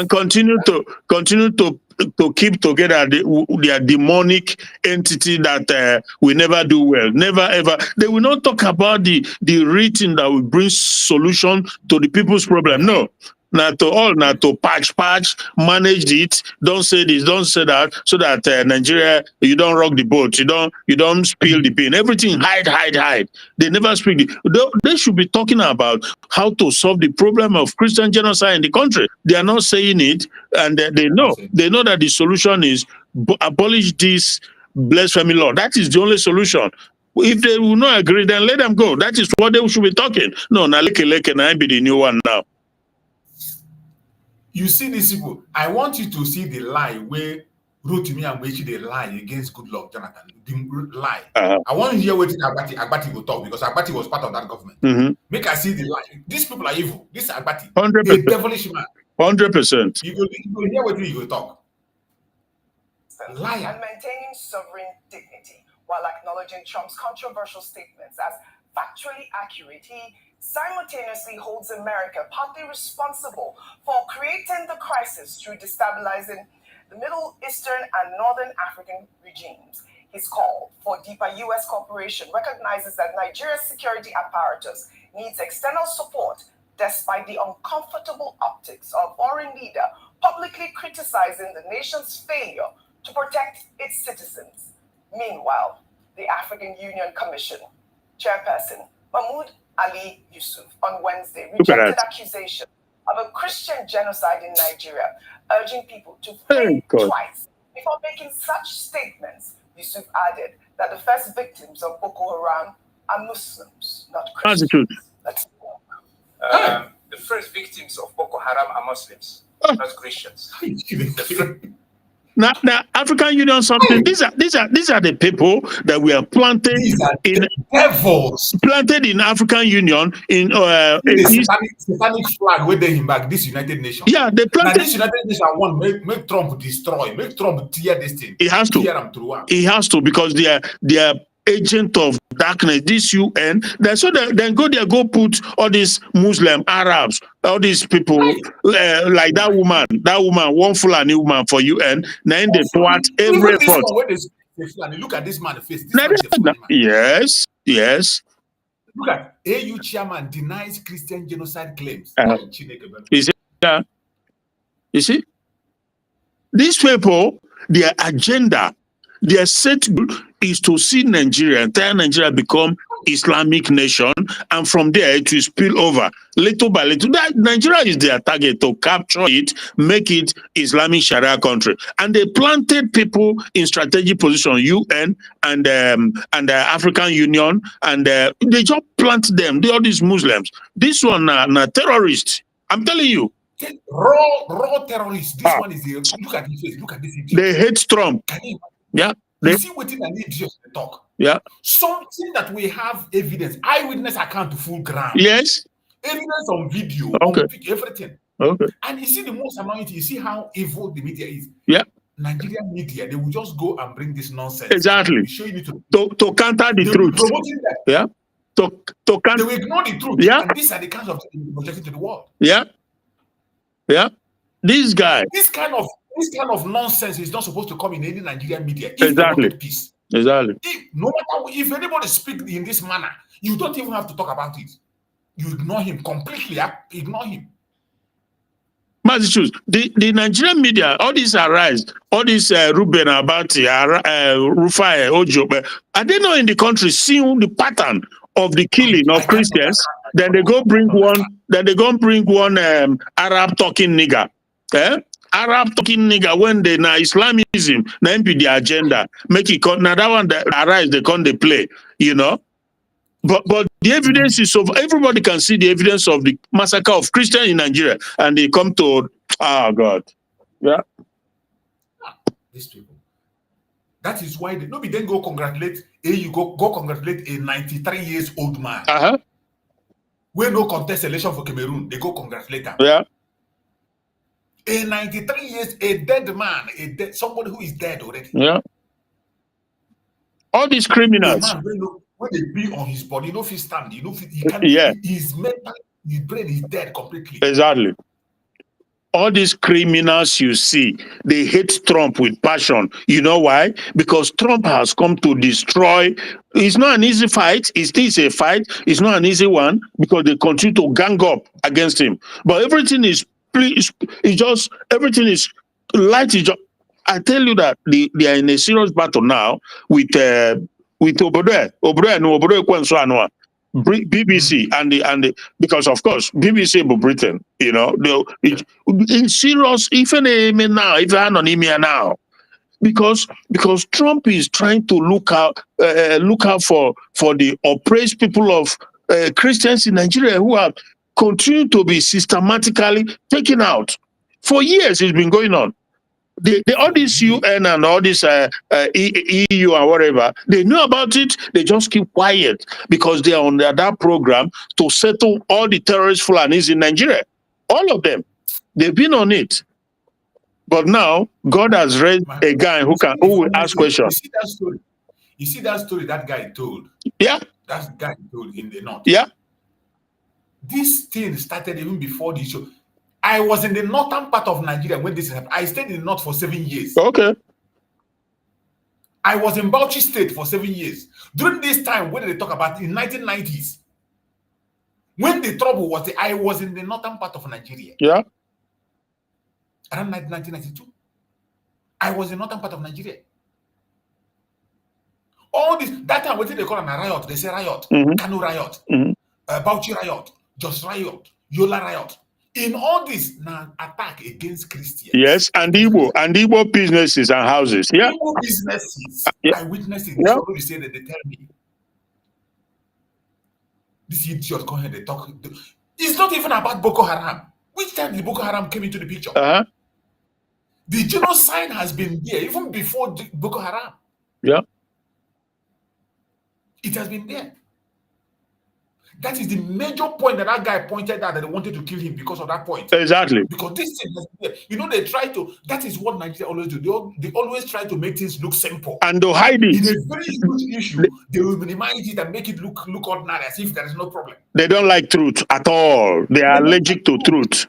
continue to keep together their demonic entity that will never do well, never ever. They will not talk about the written that will bring solution to the people's problem. No, not to patch, manage it. Don't say this, don't say that, so that Nigeria, you don't rock the boat, you don't spill the pain. Everything hide. They never speak. They should be talking about how to solve the problem of Christian genocide in the country. They are not saying it, and they know that the solution is abolish this blasphemy law. That is the only solution. If they will not agree, then let them go. That is what they should be talking. No, na leke, na be the new one now. You see these people, I want you to see the lie where Rotimi and Wechi they lie against Goodluck Jonathan. The lie. I want to hear what Agbati will talk, because Agbati was part of that government. Make us see the lie. These people are evil. This is Agbati. 100%. A devilish man. 100%. You will hear what he will talk. Liar. And maintaining sovereign dignity while acknowledging Trump's controversial statements as factually accurate, he simultaneously holds America partly responsible for creating the crisis through destabilizing the Middle Eastern and Northern African regimes. His call for deeper U.S. cooperation recognizes that Nigeria's security apparatus needs external support despite the uncomfortable optics of foreign leader publicly criticizing the nation's failure to protect its citizens. Meanwhile, the African Union Commission chairperson Mahmoud Ali Yusuf on Wednesday rejected accusation of a Christian genocide in Nigeria, urging people to think twice before making such statements. Yusuf added that the first victims of Boko Haram are Muslims, not Christians. The first victims of Boko Haram are Muslims, not Christians. Now, African Union something. These are the people that we are planted in devils. Planted in African Union in satanic flag where they him back. This United Nations. Yeah, they planted. Now this United Nations want make Trump destroy, make Trump tear this thing. He has to. He has to because they are agent of darkness. This UN. So then go put all these Muslim Arabs, all these people like that woman, one Fulani woman for UN. Then they thwart every effort. Look at this man's face. Yes. Look at AU chairman denies Christian genocide claims. You see, these people, their agenda, their set is to see entire Nigeria become Islamic nation, and from there it will spill over little by little. Nigeria is their target, to capture it, make it Islamic Sharia country, and they planted people in strategic position, UN and African Union, and they just plant them. All these Muslims. This one are terrorists. I'm telling you. Raw terrorists. This one is the look at his face. Look at this. They hate Trump. Yeah. You see what an idiot they talk. Yeah. Something that we have evidence, eyewitness account to full ground. Yes. Evidence on video, okay. On video, everything. Okay. And you see the most annoying thing, you see how evil the media is. Yeah. Nigerian media, they will just go and bring this nonsense. Exactly. To counter the truth. Yeah. To they will ignore the truth. Yeah. And these are the kinds of things projected to the world. Yeah. Yeah. This guy. This kind of nonsense is not supposed to come in any Nigerian media. Exactly. Peace. Exactly. If anybody speaks in this manner, you don't even have to talk about it. You ignore him completely. Ignore him. Massachusetts, the Nigerian media, all these arise, all these Ruben Abati, Rufai, Ojo, are they not in the country seeing the pattern of the killing of Christians? Then they go bring one. Arab talking nigger. Arab talking nigger when they na Islamism, na MP the agenda, make it now that one that arise, they can't they play, you know. But the evidence is of everybody can see the evidence of the massacre of Christians in Nigeria, and they come to God. Yeah. These people. That is why they nobody then go congratulate go congratulate a 93 years old man. When no contest election for Cameroon, they go congratulate him. Yeah. A 93 years, a dead man, somebody who is dead already. Yeah. All these criminals. A man, when they be on his body, if he stand, he can't. Yeah. His brain is dead completely. Exactly. All these criminals you see, they hate Trump with passion. You know why? Because Trump has come to destroy. It's not an easy fight. It still is a fight. It's not an easy one because they continue to gang up against him. But everything is everything is light. I tell you that they are in a serious battle now with BBC and because of course BBC but Britain, you know, in serious even now, even anonymia now, because Trump is trying to look out for the oppressed people of Christians in Nigeria who have continued to be systematically taken out for years. It's been going on. All this UN and all this EU and whatever, they know about it. They just keep quiet because they are on that program to settle all the terrorist Fulanis in Nigeria. All of them, they've been on it. But now God has raised a guy who will ask questions. You see that story that guy told. Yeah. That guy told in the north. Yeah. This thing started even before the show. I was in the northern part of Nigeria when this happened. I stayed in the north for 7 years. Okay. I was in Bauchi State for 7 years. During this time, when they talk about in 1990s, when the trouble was, I was in the northern part of Nigeria. Yeah. Around 1992. I was in the northern part of Nigeria. All this, that time, what did they call a riot? They say riot. Kanu riot. Bauchi riot. Jos riot. Yola riot. In all this, now attack against Christians. Yes, and Igbo businesses and houses. Yeah. Igbo businesses. Yeah. I witnessed it. Yeah. Somebody said that they tell me. This idiot come here, they talk. It's not even about Boko Haram. Which time did Boko Haram came into the picture? The genocide has been there even before Boko Haram. Yeah. It has been there. That is the major point that guy pointed out, that they wanted to kill him because of that point. Exactly. Because this thing has been there. You know, they try to, that is what Nigeria always do. They always try to make things look simple. And they'll hide it. In a very huge issue, they will minimize it and make it look ordinary, as if there is no problem. They don't like truth at all. They are allergic to truth.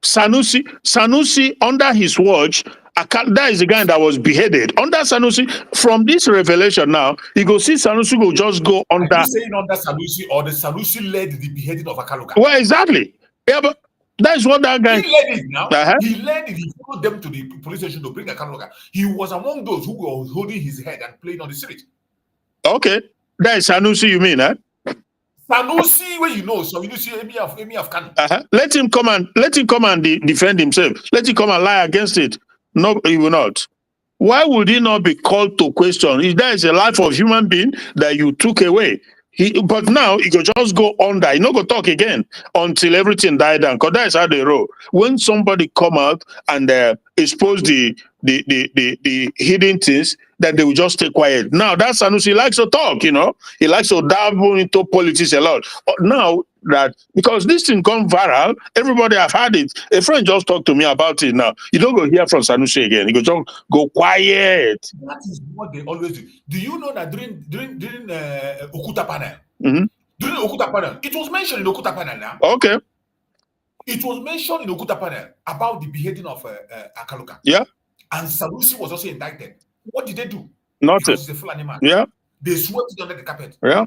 Sanusi, under his watch, that is the guy that was beheaded. Under Sanusi, from this revelation now, you go see Sanusi will just go under. Are you saying under Sanusi, or the Sanusi led the beheading of Akaluka? Well, exactly. Yeah, but that's what that guy. He led it now. He led it. He followed them to the police station to bring Akaluka. He was among those who were holding his head and playing on the street. Okay. That is Sanusi, you mean, huh? Sanusi, where you know, so you see Emir of Kanu. Let him come and defend himself. Let him come and lie against it. No, he will not. Why would he not be called to question? If there is a life of human being that you took away, but now he could just go under. He not go talk again until everything died down. Because that is how they roll. When somebody come out and expose the hidden things, then they will just stay quiet. Now that Sanusi likes to talk, you know. He likes to dabble into politics a lot. Now that, because this thing gone viral, everybody have had it. A friend just talked to me about it now. You don't go hear from Sanusi again. You go just go quiet. That is what they always do. Do you know that during Okuta panel, during the Okuta panel, it was mentioned in the Okuta panel now. Okay. It was mentioned in the Okuta panel about the beheading of Akaluka. Yeah. And Sanusi was also indicted. What did they do? Nothing. Because he's a full animal. Yeah. They swept it under the carpet. Yeah.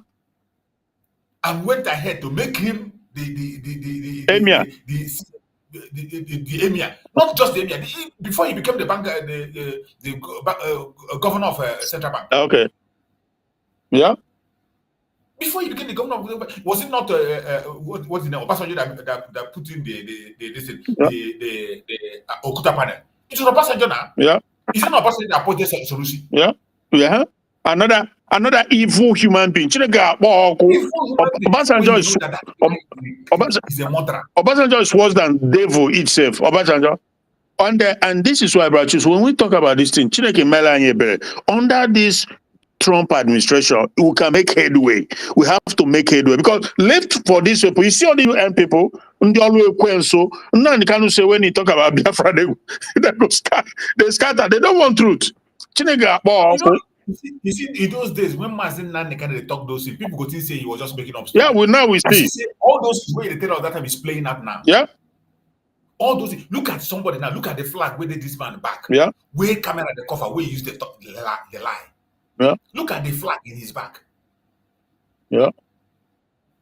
And went ahead to make him the emir. The emir. Not just the emir. Before he became the governor of Central Bank. Okay. Yeah. Before he became the governor of the bank, was it not what's the name? Obasanjo that put in the Okuta panel. It was Obasanjo now. Yeah. Is it not Obasanjo that appointed Sanusi? Yeah. Yeah. Another evil human being. Obasanjo is worse than devil itself. Obasanjo. And this is why, brothers, when we talk about this thing, under this Trump administration, we can make headway. We have to make headway, because left for these people, you see all the UN people, they always so now they can't say when you talk about Biafra, they scatter. They don't want truth. You see, in those days when MAZI NNAMDI KANU talk those things, people go to say he was just making up stuff. Yeah, now we see. All those way they tell us that time is playing up now. Yeah. All those things. Look at somebody now. Look at the flag where they this man back. Yeah. Where camera the cover where he used the lie. Yeah. Look at the flag in his back. Yeah.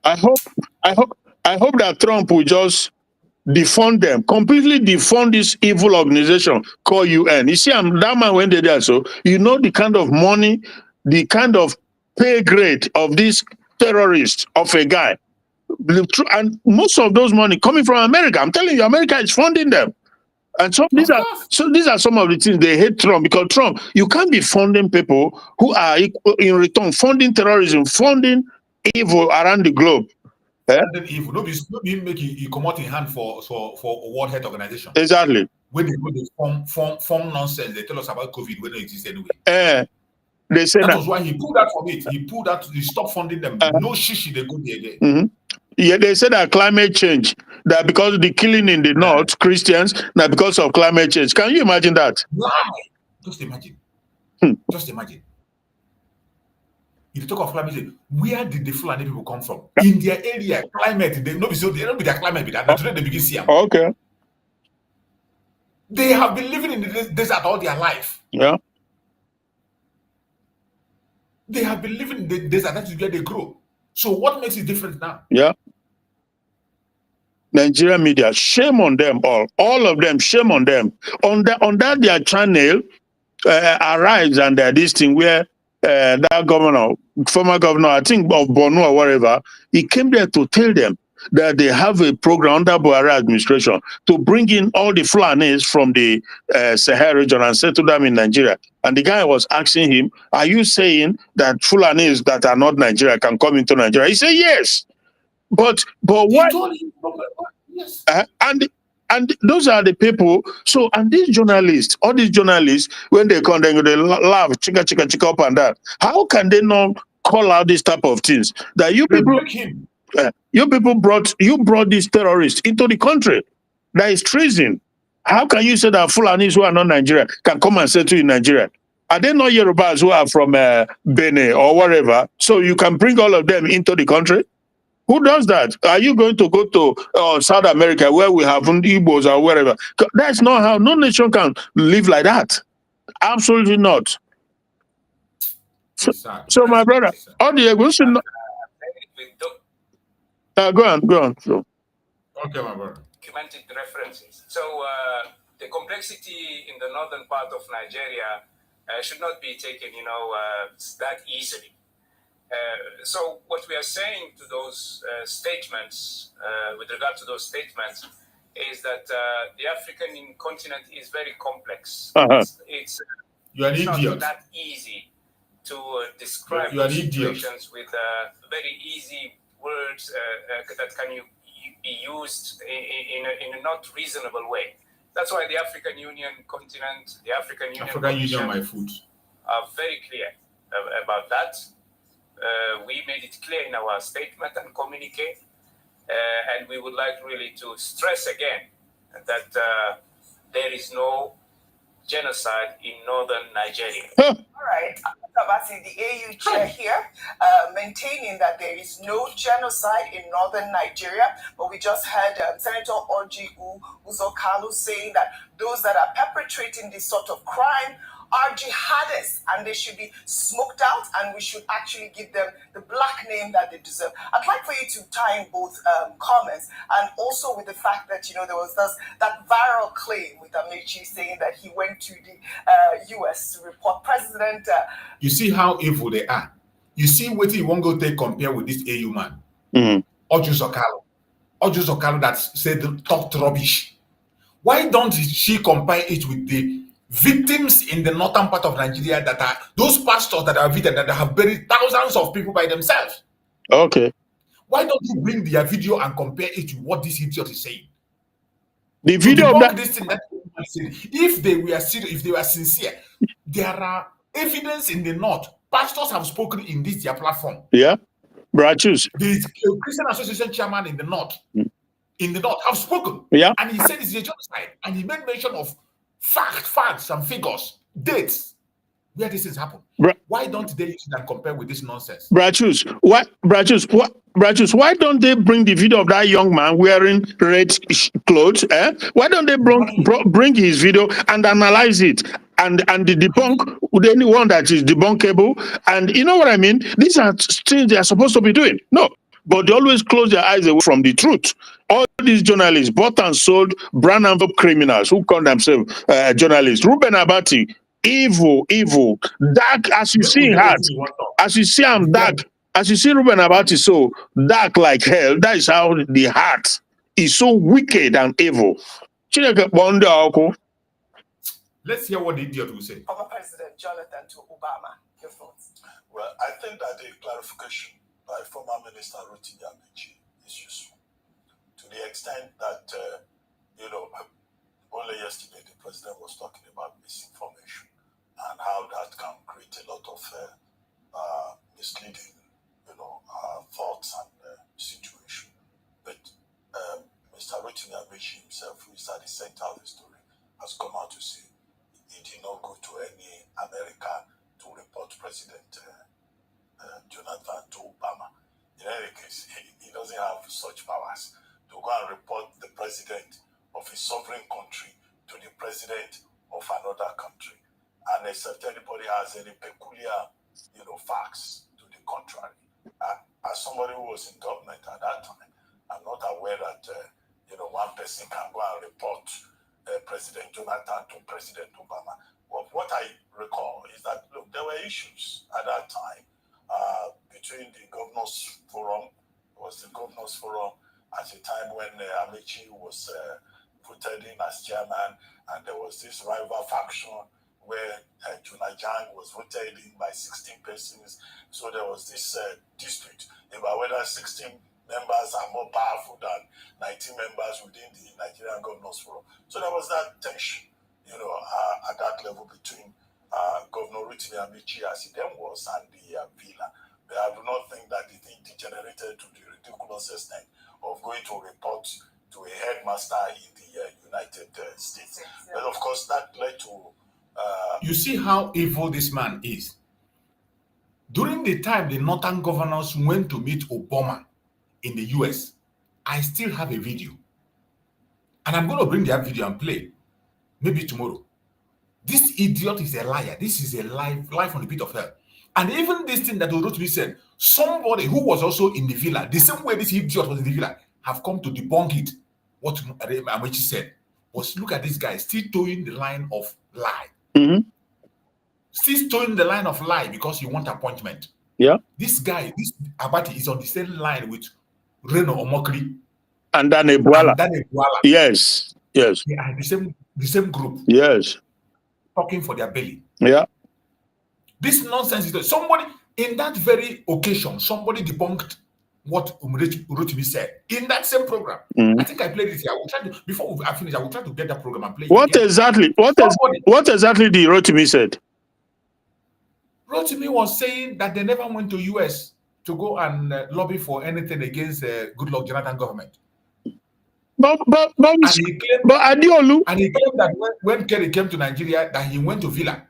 I hope that Trump will just defund them, completely defund this evil organization called UN. You see, that man went there, so you know the kind of money, the kind of pay grade of this terrorist of a guy. And most of those money coming from America. I'm telling you, America is funding them. And so these are some of the things they hate Trump, because Trump, you can't be funding people who are in return funding terrorism, funding evil around the globe. Evil. Nobody make you come out in hand for World Health Organization. Exactly. When they go to form nonsense, they tell us about COVID when it exists anyway. They say that was why he pulled out from it. He stopped funding them. No shishi, they go there again. Mm-hmm. Yeah, they said that climate change, that because of the killing in the north, Christians, that because of climate change. Can you imagine that? Why? Just imagine. Just imagine. If you talk of climate change, where did the Fulani people come from? In their area, climate, they don't be their climate, but that's today they begin see them. Okay. They have been living in the desert all their life. Yeah. They have been living in the desert. That is where they grow. So what makes it different now? Yeah. Nigerian media, shame on them all of them, shame on them. On that their channel, Arise and this thing where that governor, former governor, I think of Borno or whatever, he came there to tell them that they have a program under Buhari administration to bring in all the Fulanis from the Sahel region and settle them in Nigeria. And the guy was asking him, are you saying that Fulanis that are not Nigeria can come into Nigeria? He said, yes. But why? He told him, yes. And those are the people. So, and these journalists, all these journalists, when they come, they laugh, chicka, chicka, chicka up and that. How can they not call out this type of things? That you people, you people brought these terrorists into the country. That is treason. How can you say that Fulanis who are not Nigerian can come and settle in Nigeria? Are they not Yorubas who are from Benin or whatever? So you can bring all of them into the country? Who does that? Are you going to go to South America where we have Igbos or wherever? That's not how. No nation can live like that. Absolutely not. So my brother, all the Eguns should not. Go on. So. Okay, my brother. Documented references. So the complexity in the northern part of Nigeria should not be taken, that easily. So what we are saying to those statements, with regard to those statements, is that the African continent is very complex. It's not that easy to describe situations with very easy words that can be used in a not reasonable way. That's why the African Union continent, the African Union my food, are very clear about that. We made it clear in our statement and communique, and we would like really to stress again that there is no genocide in northern Nigeria. All right, Tabasi, the AU chair here, maintaining that there is no genocide in northern Nigeria, but we just heard Senator Orji Uzor-Kalu saying that those that are perpetrating this sort of crime are jihadists and they should be smoked out, and we should actually give them the black name that they deserve. I'd like for you to tie in both comments, and also with the fact that, there was that viral claim with Amaechi saying that he went to the US to report President. You see how evil they are. You see what you won't go take compare with this AU man. Orji Uzor-Kalu that said talked rubbish. Why don't she compare it with the victims in the northern part of Nigeria that are those pastors that are victims that have buried thousands of people by themselves? Okay. Why don't you bring their video and compare it to what this idiot is saying? The video of that. This thing that if they were serious, if they were sincere, there are evidence in the north. Pastors have spoken in this their platform. Yeah, Brachus. The Christian Association chairman in the north, have spoken. Yeah, and he said it's a genocide, and he made mention of facts and figures, dates where this has happened. Why don't they use it and compare with this nonsense? Brachus, why don't they bring the video of that young man wearing red clothes? Why don't they bring his video and analyze it and the debunk with anyone that is debunkable? And you know what I mean? These are things they are supposed to be doing. No, but they always close their eyes away from the truth. All these journalists, bought and sold, brand envelope criminals who call themselves journalists. Ruben Abati, evil, dark as you see Halt, as you see him dark, as you see Ruben Abati so dark like hell. That is how the heart is so wicked and evil. Let's hear what the idiot will say. Former President Jonathan to Obama. Your thoughts? Well, I think that the clarification by former Minister Rotimi Amaechi is useful to the extent that, only yesterday the president was talking about misinformation and how that can create a lot of misleading, thoughts and situation. But Mr. Rotimi Amaechi himself, who is at the center of the story, has come out to say he did not go to any America to report President Jonathan to Obama. In any case, he doesn't have such powers to go and report the president of a sovereign country to the president of another country. And except anybody has any peculiar, facts to the contrary. As somebody who was in government at that time, I'm not aware that, one person can go and report President Jonathan to President Obama. Well, what I recall is that, look, there were issues at that time between the Governors Forum. It was the Governors Forum at the time when Amaechi was voted in as chairman, and there was this rival faction where Jonathan was voted in by 16 persons. So there was this dispute about whether 16 members are more powerful than 19 members within the Nigerian Governors Forum. So there was that tension, at that level between Governor Rotimi Amici, as he then was, and the villa. But I do not think that the thing degenerated to the ridiculous extent of going to report to a headmaster in the United States. But of course, that led to... You see how evil this man is. During the time the northern governors went to meet Obama in the US, I still have a video. And I'm going to bring that video and play. Maybe tomorrow. This idiot is a liar. This is a life on the pit of hell. And even this thing that Rotimi said, somebody who was also in the villa, the same way this idiot was in the villa, have come to debunk it. What Amici said was, look at this guy still towing the line of lie. Mm-hmm. Still towing the line of lie because he want appointment. Yeah. This guy, this Abati, is on the same line with Reno Omokri. And then Ebuala. Yes. Yes. They are the same group. Yes. Talking for their belly. Yeah. This nonsense is that somebody, in that very occasion, somebody debunked what Rotimi said in that same program. I think I played it here. I will try to, before I finish, I will try to get that program and play it. What exactly did Rotimi said? Rotimi was saying that they never went to US to go and lobby for anything against Goodluck Jonathan government. But Adiolu, and he claimed that when Kerry came to Nigeria, that he went to Villa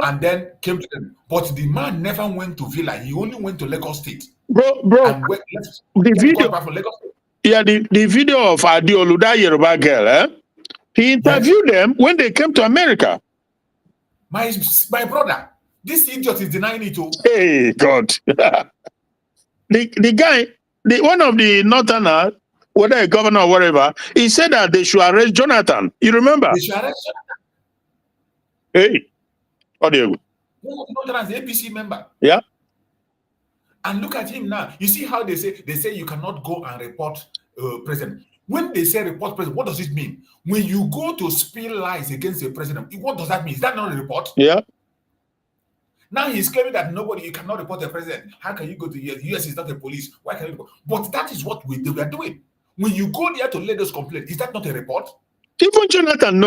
and then came to them. But the man never went to Villa. He only went to Lagos State. Bro, the video. Yeah, the video of Adiolu, that Yoruba girl, he interviewed them when they came to America. My brother, this idiot is denying it too. Hey, God. the guy, one of the Northerners, whether a governor or whatever, he said that they should arrest Jonathan. You remember? They should arrest Jonathan. Hey, what do you? Jonathan is an APC member. Yeah. And look at him now. You see how they say you cannot go and report president. When they say report president, what does it mean? When you go to spill lies against the president, what does that mean? Is that not a report? Yeah. Now he's claiming that you cannot report the president. How can you go to the US? The US is not the police. Why can you report? But that is what we are doing. When you go there to lay those complaints, is that not a report? Even Jonathan,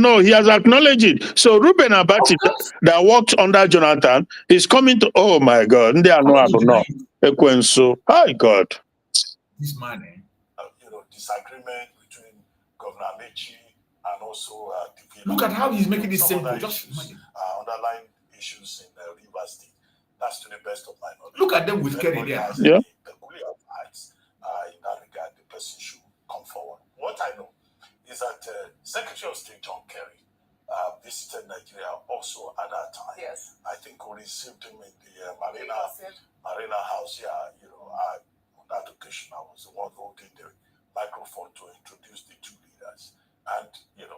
no, he has acknowledged it. So Ruben Abati that worked under Jonathan is coming to, oh my God, they are no. Hi God. This man, disagreement between Governor Amici and also look at how he's making this simple. Just underlying issues in Rivers State. That's to the best of my knowledge. Look at them with Kerry there. Yeah. In that regard, the person should come forward. What I know is that Secretary of State John Kerry visited Nigeria also at that time. Yes. I think we received him in the Marina House. Yeah, on that occasion, I was the one holding the microphone to introduce the two leaders. And the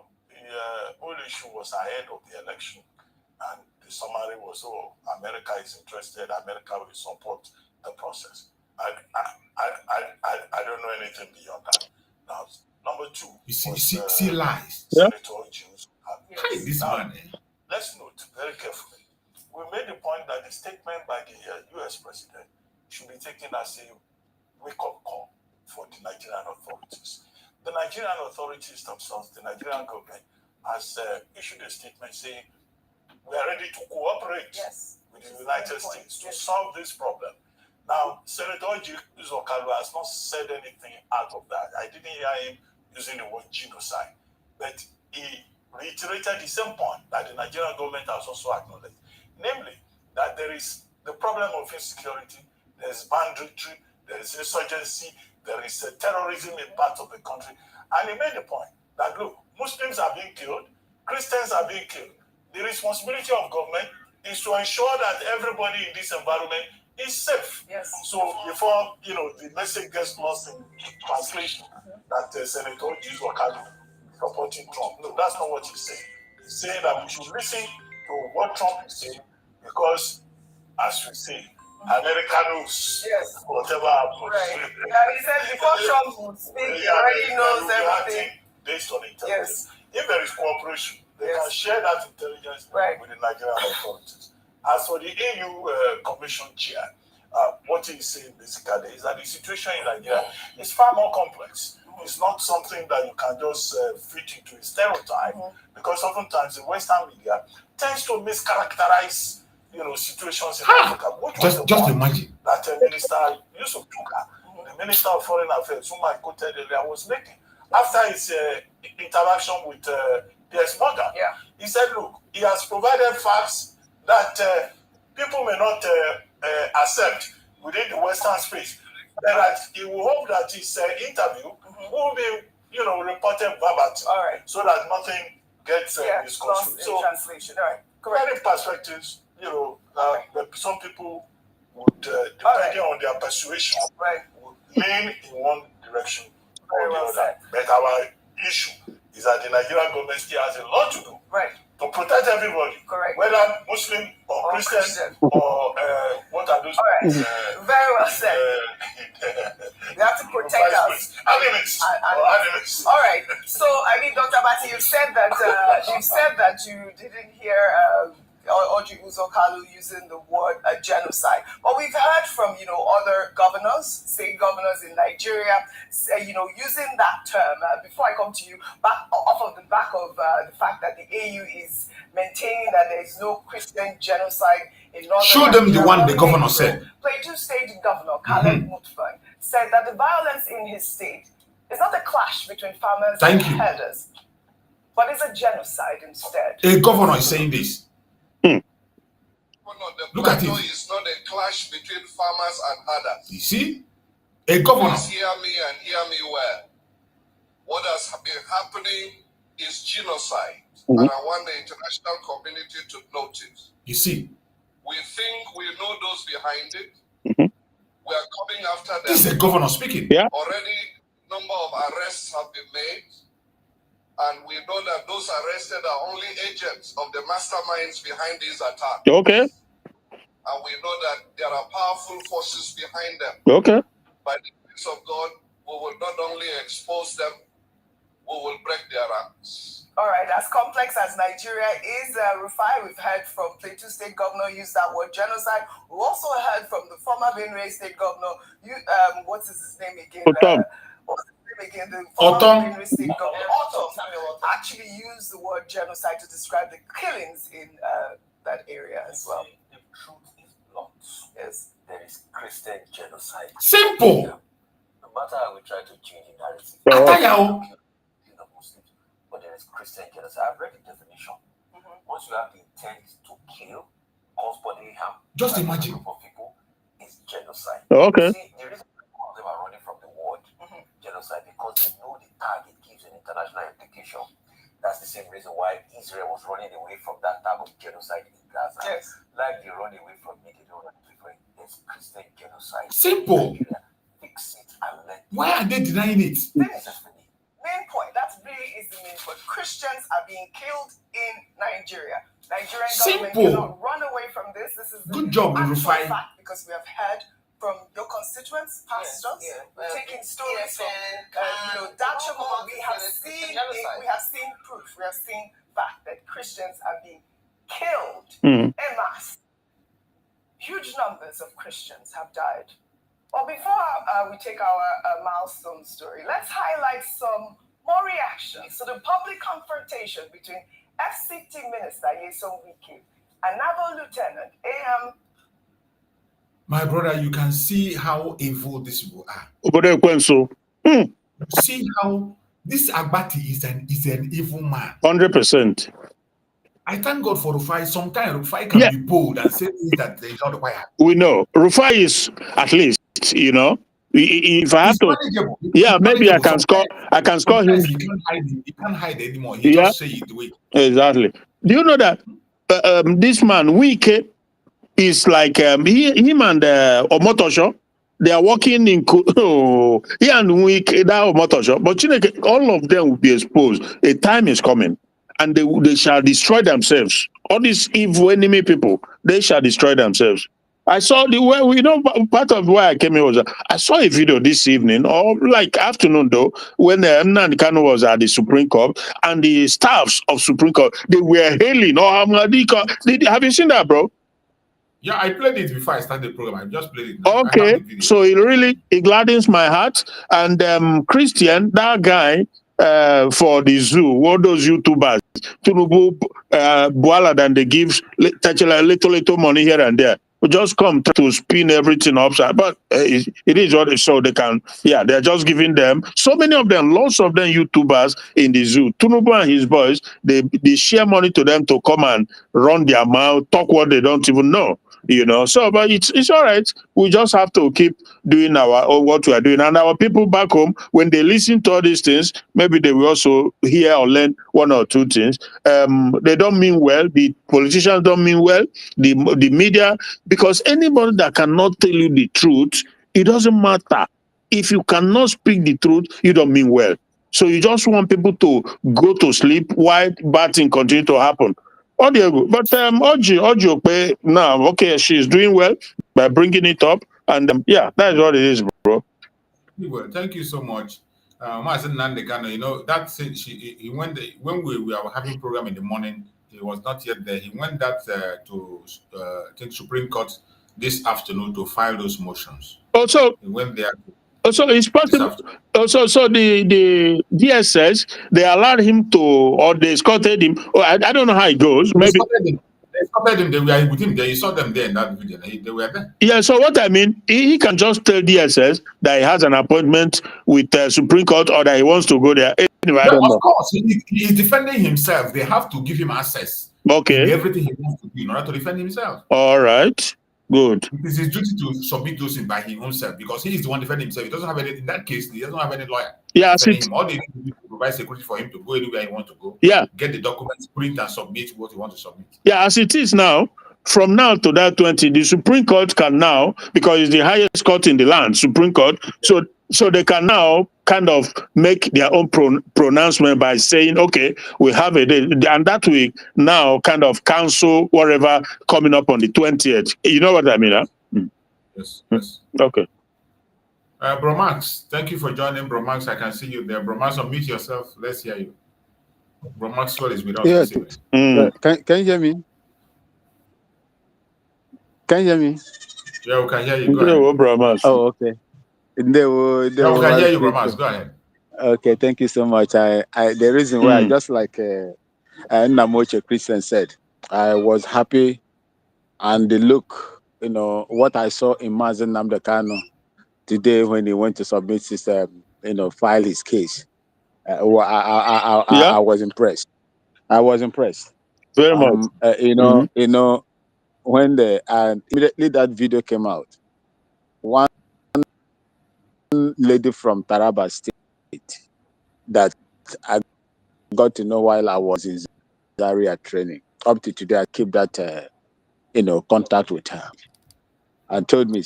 whole issue was ahead of the election, and the summary was, America is interested. America will support the process. I don't know anything beyond that. Now, number two, see lies. Senator Jews. This man. Let's note very carefully. We made the point that the statement by the U.S. president should be taken as a wake-up call for the Nigerian authorities. The Nigerian authorities themselves, the Nigerian government, has issued a statement saying we are ready to cooperate with the United States to solve this problem. Now, Senator Zokalu has not said anything out of that. I didn't hear him using the word genocide, but he reiterated the same point that the Nigerian government has also acknowledged, namely that there is the problem of insecurity, there is banditry, there is insurgency, there is terrorism in parts of the country. And he made the point that, look, Muslims are being killed, Christians are being killed. The responsibility of government is to ensure that everybody in this environment is safe. Yes. So before the message gets lost in translation that Senator Kanu'S supporting Trump. No, that's not what he's saying. He's saying that we should listen to what Trump is saying because, as we say, America knows whatever happens. Right. And he said before Trump would speak, he already knows everything. Based on intelligence. If there is cooperation, they can share that intelligence with the Nigerian authorities. As for the AU Commission chair, what he's saying basically is that the situation in Nigeria is far more complex. It's not something that you can just fit into a stereotype, because oftentimes the Western media tends to mischaracterize, situations in Africa. Just imagine that Minister Yusuf Tuka, the Minister of Foreign Affairs, whom I quoted earlier, was making after his interaction with Piers Morgan. Yeah. He said, look, he has provided facts that people may not accept within the Western space. That he will hope that his interview will be, reported verbatim, so that nothing gets misconstrued. So, translation. All right. Correct perspectives, some people would, depending on their persuasion, would lean in one direction or the other. But our issue is that the Nigerian government still has a lot to do to protect everybody, whether Muslim or Christian or what are those? Very well said. We have to protect us. Animals. All right. So, Dr. Bati, you said that you didn't hear Oji Uzokalu using the word genocide, but we've heard from other governors, state governors in Nigeria, using that term. Before I come to you, off of the back of the fact that the AU is maintaining that there is no Christian genocide in Northern Show them Nigeria. the one the governor said. Plateau State Governor Caleb Mutfwang said that the violence in his state is not a clash between farmers and herders, but is a genocide instead. A governor is saying this. Look at it. It's not a clash between farmers and herders. You see? A governor. Please hear me and hear me well. What has been happening is genocide. And I want the international community to notice. You see? We think we know those behind it. We are coming after them. This is a governor speaking. Yeah. Already, number of arrests have been made. And we know that those arrested are only agents of the masterminds behind these attacks. Okay. And we know that there are powerful forces behind them. Okay. By the grace of God, we will not only expose them, we will break their ranks. All right, as complex as Nigeria is, Rufai, we've heard from Plateau State Governor use that word genocide. We also heard from the former Benue State Governor, what's his name again? What's his name again? The former Benue State Governor, actually used the word genocide to describe the killings in that area as well. The truth is blunt. Yes, there is Christian genocide. Simple. No matter how we try to change the narrative. But there is Christian genocide. I've read the definition. Once you have the intent to kill, cause bodily harm, just imagine. For people, is genocide. Okay. See, the reason why they are running from the word genocide because they know the target gives an international implication. That's the same reason why Israel was running away from that type of genocide in Gaza. Yes. Like they run away from it, they don't run away from it. It's Christian genocide. Simple. Fix it and let it. Why are they denying it? Main point. That really is the main point. Christians are being killed in Nigeria. Nigerian government cannot run away from this. This is good job, Rufai. Fact, because we have heard from your constituents, pastors, taking stories from Judgement. We have seen proof. We have seen fact that Christians are being killed en masse. Huge numbers of Christians have died. Well, before we take our milestone story, let's highlight some more reactions to the public confrontation between FCT Minister Nyesom Wike and Naval Lieutenant AM. My brother, you can see how evil these people are. See how this Agbati is an evil man. 100%. I thank God for Rufai. Sometimes Rufai can be bold and say things that they don't require. We know. Rufai is at least, if I have to, maybe I can score him. He can't hide anymore. He just say it the way. Exactly. Do you know that this man, Wike, is like him and Omotosho, they are working in he and Wike, that Omotosho, but all of them will be exposed. A time is coming. And they shall destroy themselves. All these evil enemy people, they shall destroy themselves. I saw part of why I came here was I saw a video this evening, or like afternoon though, when Nnamdi Kanu was at the Supreme Court and the staffs of Supreme Court, they were hailing, have you seen that, bro? Yeah, I played it before I started the program. I just played it now. Okay, so it gladdens my heart. And Christian, that guy for the zoo, all those YouTubers, Tunubu, Boala, then they give little money here and there. We just come to spin everything upside, but it is what it is. So they can, yeah, they're just giving them so many of them, lots of them YouTubers in the zoo. Tunubu and his boys, they share money to them to come and run their mouth, talk what they don't even know. You know, so but it's all right. We just have to keep doing what we are doing, and our people back home, when they listen to all these things, maybe they will also hear or learn one or two things. They don't mean well. The politicians don't mean well. The media, because anybody that cannot tell you the truth, it doesn't matter. If you cannot speak the truth, you don't mean well. So you just want people to go to sleep while bad things continue to happen. Oh, Diego. But Oji, now, okay, she's doing well by bringing it up, and yeah, that's what it is, bro. Well, thank you so much, MAZI NNAMDI KANU. You know that he went when we were having program in the morning. He was not yet there. He went to I think Supreme Court this afternoon to file those motions. Also, he went there. Also, it's possible. Also, so the DSS, they allowed him to, or they escorted him. Oh, I don't know how it goes. Maybe they escorted him. They were with him there. You saw them there in that video. They were there. Yeah. So what I mean, he can just tell DSS that he has an appointment with Supreme Court, or that he wants to go there. Anyway, I don't know. Of course, he's defending himself. They have to give him access. Okay. Everything he wants to do in order to defend himself. All right. Good. It is his duty to submit those things by himself, because he is the one defending himself. He doesn't have any, in that case, he doesn't have any lawyer. Yeah, all they need to provide security for him to go anywhere he wants to go. Yeah. Get the documents, print and submit what he wants to submit. Yeah, as it is now, from now to that 20, the Supreme Court can now, because it's the highest court in the land, Supreme Court, so they can now kind of make their own pronouncement by saying, okay, we have a day, and that will now kind of cancel whatever coming up on the 20th. You know what I mean, huh? Yes, yes. Okay. Bro Max, thank you for joining. Bro Max, I can see you there. Bro Max, unmute yourself. Let's hear you. Bro Maxwell is with us. Yes. Can you hear me? Can you hear me? Yeah, we can hear you. Go ahead. Bro Max. Oh, okay. We can hear you, Bro Max. Go ahead. Okay, thank you so much. The reason why, just like Namoche Christian said, I was happy, and the look, what I saw in MAZI NNAMDI KANU today when he went to submit his, file his case, I was impressed. I was impressed. Very much. When immediately that video came out, one lady from Taraba State that I got to know while I was in Zaria training. Up to today, I keep that, contact with her, and told me,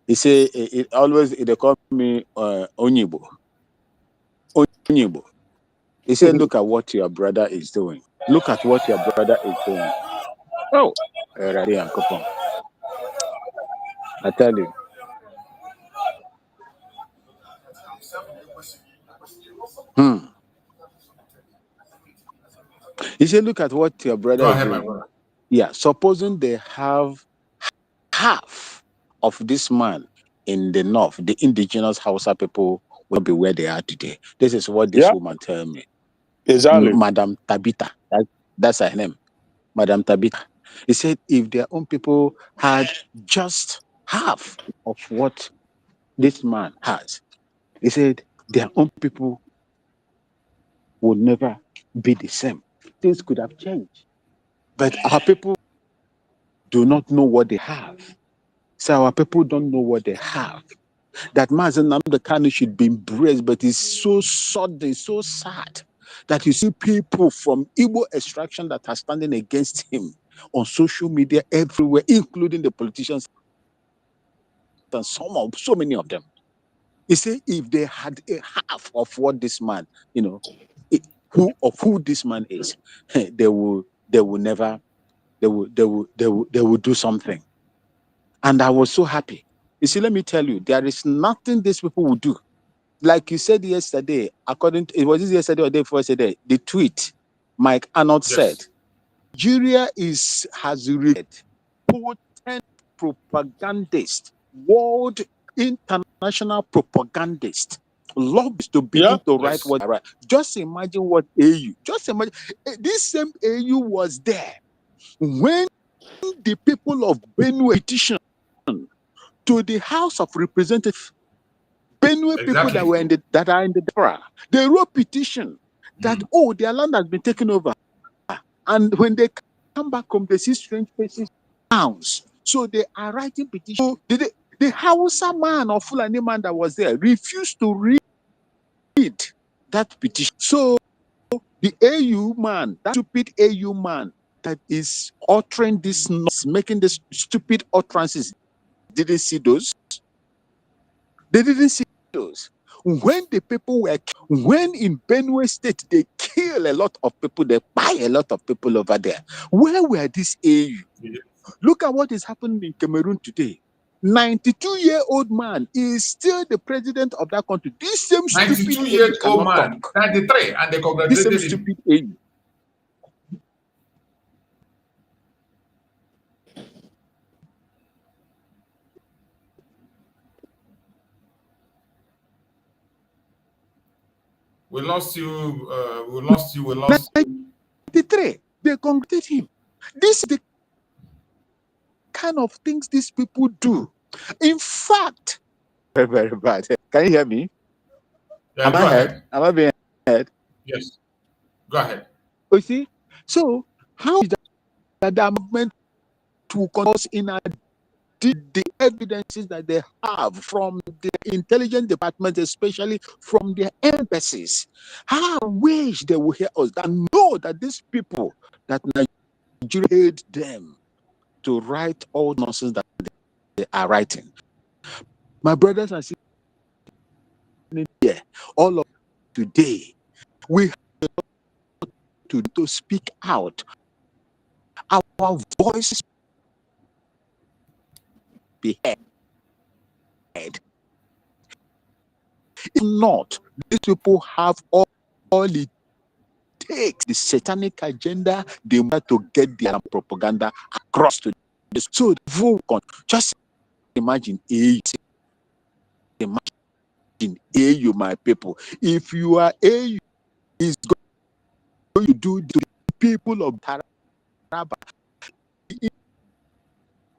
he said, they call me Onyibo. Onyibo. He said, look at what your brother is doing. Look at what your brother is doing. Oh, I tell you. He said, look at what your brother is doing. Yeah, supposing they have half of this man in the north, the indigenous Hausa people will be where they are today. This is what this woman told me. Exactly. Madam Tabitha. That's her name. Madam Tabitha. He said if their own people had just half of what this man has, he said their own people would never be the same. Things could have changed. But our people do not know what they have. So our people don't know what they have. That MAZI NNAMDI KANU should be embraced, but it's so sudden, so sad that you see people from Igbo extraction that are standing against him on social media everywhere, including the politicians and so many of them. He said if they had a half of what this man, who this man is, they will do something. And I was so happy. You see, let me tell you, there is nothing these people will do. Like you said yesterday, it was yesterday or day before yesterday, the tweet Mike Arnold said, Nigeria has put propagandist, world international propagandist, lobbyists to begin to write what I write. Just imagine what AU, just imagine this same AU was there when the people of Benue petitioned to the House of Representatives. Benue people that were in the that are in the diaspora, they wrote petition that their land has been taken over, and when they come back home, they see strange faces, sounds. So they are writing petition. So the Hausa man or Fulani man that was there refused to read that petition. So the AU man, that stupid AU man that is uttering this noise, making this stupid utterances, didn't see those. They didn't see those. When the people were, when in Benue State, they kill a lot of people, they buy a lot of people over there. Where were these AU? Look at what is happening in Cameroon today. 92-year-old man is still the president of that country. This same stupid 92-year-old man, 93, and they congratulated this same stupid AU. We lost you. We lost you. 93. They congratulated him. This is the kind of things these people do. In fact, very, very bad. Can you hear me? Am I heard? Am I being heard? Yes. Go ahead. You see? So, how is that the movement to cause in the evidences that they have from the intelligence department, especially from their embassies? How I wish they will hear us and know that these people that Nigeria paid them to write all nonsense that they are writing. My brothers and sisters, here, all of today, we have to speak out. Our voices be heard. If not, these people have all it takes, the satanic agenda, they want to get their propaganda across to this. So just imagine AU, my people. If you are AU, is going to do to the people of Taraba,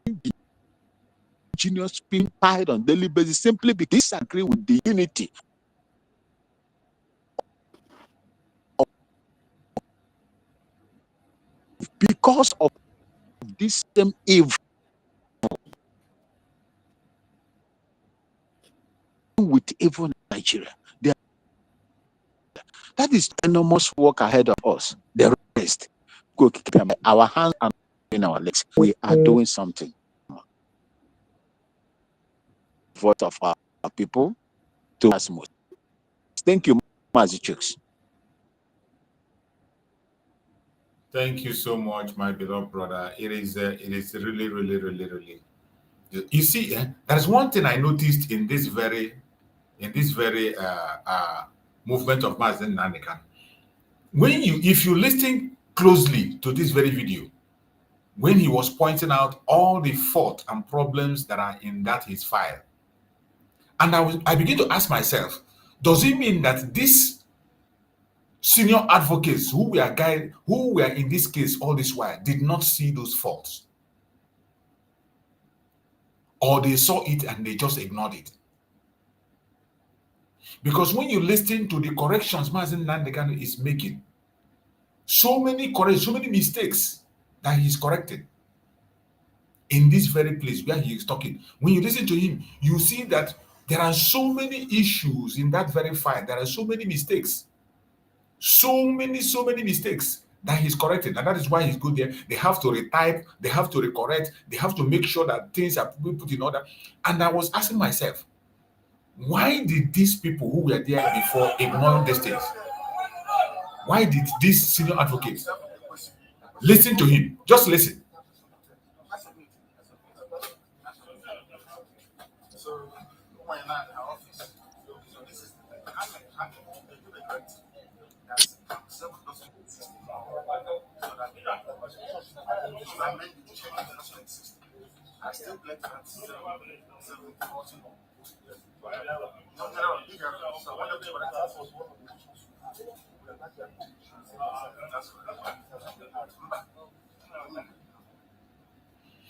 indigenous people on daily basis simply because they disagree with the unity because of this same evil with evil Nigeria. That is enormous work ahead of us. The rest, go keep our hands and in our legs. We are doing something. Voice of our people to us most. Thank you, MAZI. Thank you so much, my beloved brother. It is really, really, really, really. You see, there's one thing I noticed in this very movement of MAZI NNAMDI KANU. If you listen closely to this very video, when he was pointing out all the fault and problems that are in his file, and I begin to ask myself, does it mean that these senior advocates who were in this case all this while did not see those faults? Or they saw it and they just ignored it? Because when you listen to the corrections MAZI NNAMDI KANU is making, so many mistakes that he's correcting in this very place where he is talking. When you listen to him, you see that there are so many issues in that very file. There are so many mistakes. So many mistakes that he's correcting. And that is why he's good there. They have to retype, they have to recorrect, they have to make sure that things are put in order. And I was asking myself, why did these people who were there before ignore these things? Why did these senior advocates listen to him? Just listen. I still play cards.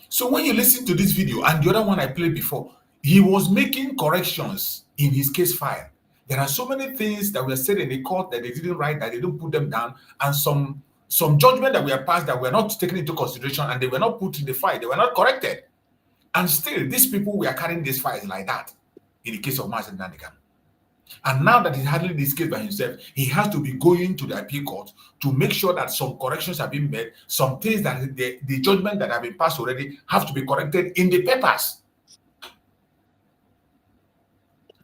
So when you listen to this video and the other one I played before, he was making corrections in his case file. There are so many things that were said in the court that they didn't write, that they didn't put them down, and some judgment that were passed that were not taken into consideration and they were not put in the file, they were not corrected. And still, these people were carrying these files like that in the case of MAZI NNAMDI KANU. And now that he's handling this case by himself, he has to be going to the appeal court to make sure that some corrections have been made, some things that the judgment that have been passed already have to be corrected in the papers.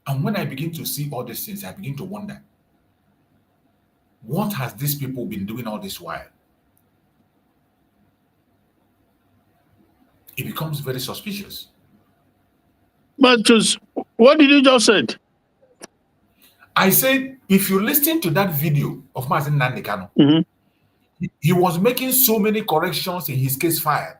And when I begin to see all these things, I begin to wonder, what has these people been doing all this while? It becomes very suspicious. But just, what did you just say? I said, if you listen to that video of MAZI NNAMDI KANU, he was making so many corrections in his case file.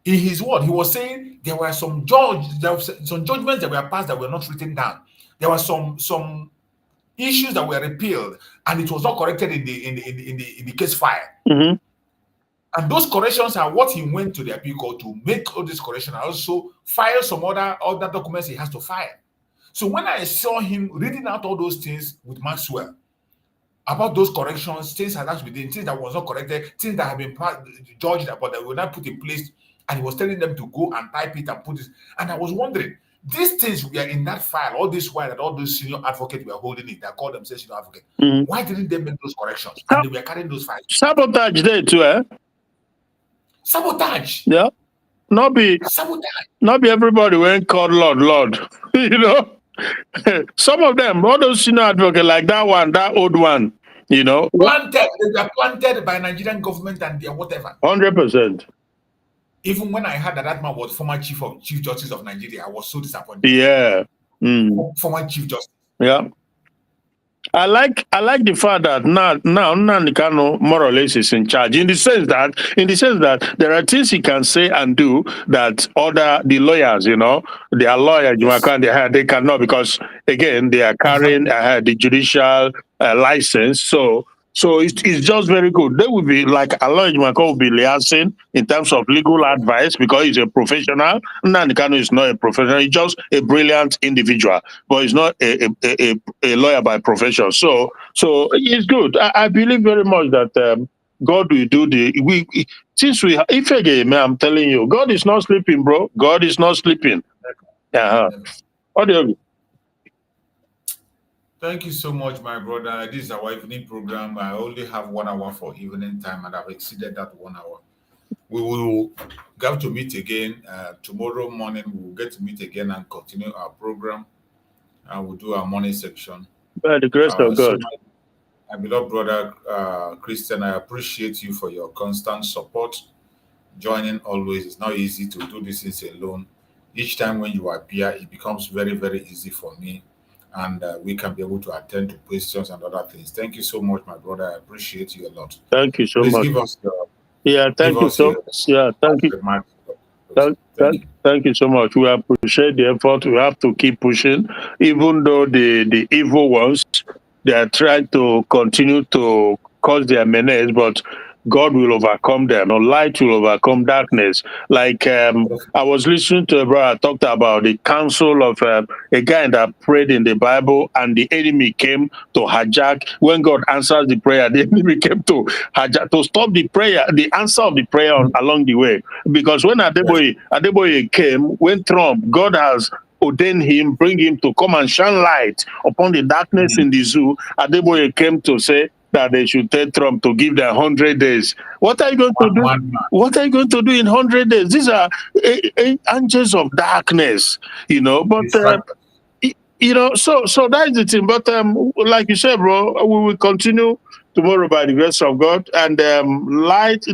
In his word, he was saying there were some judgments that were passed that were not written down. There were some issues that were repealed, and it was not corrected in the case file. And those corrections are what he went to the appeal court to make all these corrections, and also file some other documents he has to file. So when I saw him reading out all those things with Maxwell about those corrections, things that has been things that was not corrected, things that have been judged but that were not put in place, and he was telling them to go and type it and put it. And I was wondering, these things were in that file all this while that all those senior advocates were holding it, that called themselves senior advocates. Why didn't they make those corrections? And they were carrying those files. Sabotage there too, eh? Sabotage. Yeah. Not be everybody went called Lord. You know? Some of them, all those senior advocates like that one, that old one, you know. They were planted by Nigerian government and their whatever. 100%. Even when I heard that man was former Chief Justice of Nigeria, I was so disappointed. Yeah. Former Chief Justice. Yeah. I like the fact that now NNAMDI KANU more or less is in charge in the sense that there are things he can say and do that the lawyers, you know, they are lawyers, yes. They cannot, because again they are carrying the judicial license. So it's just very good. They will be like Aloy Jumaka will be liaising in terms of legal advice because he's a professional. NNAMDI KANU is not a professional. He's just a brilliant individual, but he's not a lawyer by profession. So it's good. I believe very much that God will do if again, I'm telling you, God is not sleeping, bro. God is not sleeping. What do you? Thank you so much, my brother. This is our evening program. I only have 1 hour for evening time, and I've exceeded that 1 hour. We will get to meet again tomorrow morning. We will get to meet again and continue our program. We'll do our morning section. By the grace of God. So my beloved brother Christian, I appreciate you for your constant support. Joining always. It's not easy to do this things alone. Each time when you appear, it becomes very, very easy for me. And we can be able to attend to questions and other things. Thank you so much, my brother. I appreciate you a lot. Thank you so Please much. Give us thank you so much. Yeah, thank you. Thank you so much. We appreciate the effort. We have to keep pushing, even though the evil ones, they are trying to continue to cause their menace, but God will overcome them. No, light will overcome darkness. Like I was listening to a brother talked about the counsel of a guy that prayed in the Bible, and the enemy came to hijack. When God answers the prayer, the enemy came to hijack, to stop the prayer, the answer of the prayer along the way. Because when Adeboye came, when Trump, God has ordained him, bring him to come and shine light upon the darkness in the zoo. Adeboye came to say that they should tell Trump to give them 100 days. What are you going to do? What are you going to do in 100 days? These are angels of darkness, you know. But you know, so that is the thing. But like you said, bro, we will continue tomorrow by the grace of God. And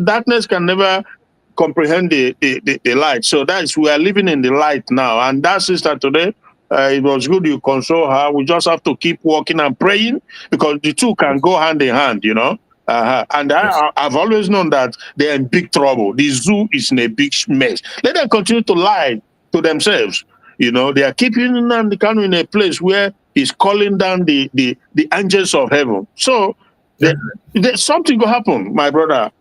darkness can never comprehend the light. So we are living in the light now. And that sister today, it was good you console her. We just have to keep walking and praying, because the two can go hand in hand, you know. And Yes. I've always known that they're in big trouble. The zoo is in a big mess. Let them continue to lie to themselves. You know, they are keeping Nnamdi Kanu in a place where he's calling down the angels of heaven. So there's something will happen, my brother.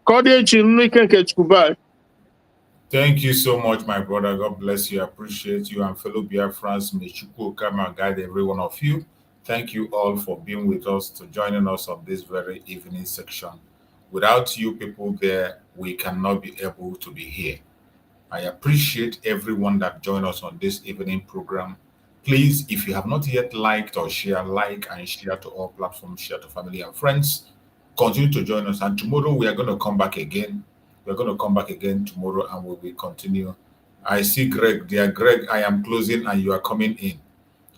Thank you so much, my brother. God bless you. I appreciate you. And fellow Biafrans, may Chukwu come and guide every one of you. Thank you all for being with us, to joining us on this very evening section. Without you people there, we cannot be able to be here. I appreciate everyone that joined us on this evening program. Please, if you have not yet liked or share, like and share to all platforms, share to family and friends. Continue to join us. And tomorrow we are going to come back again. We're going to come back again tomorrow and we will continue. I see Greg. Dear Greg, I am closing and you are coming in.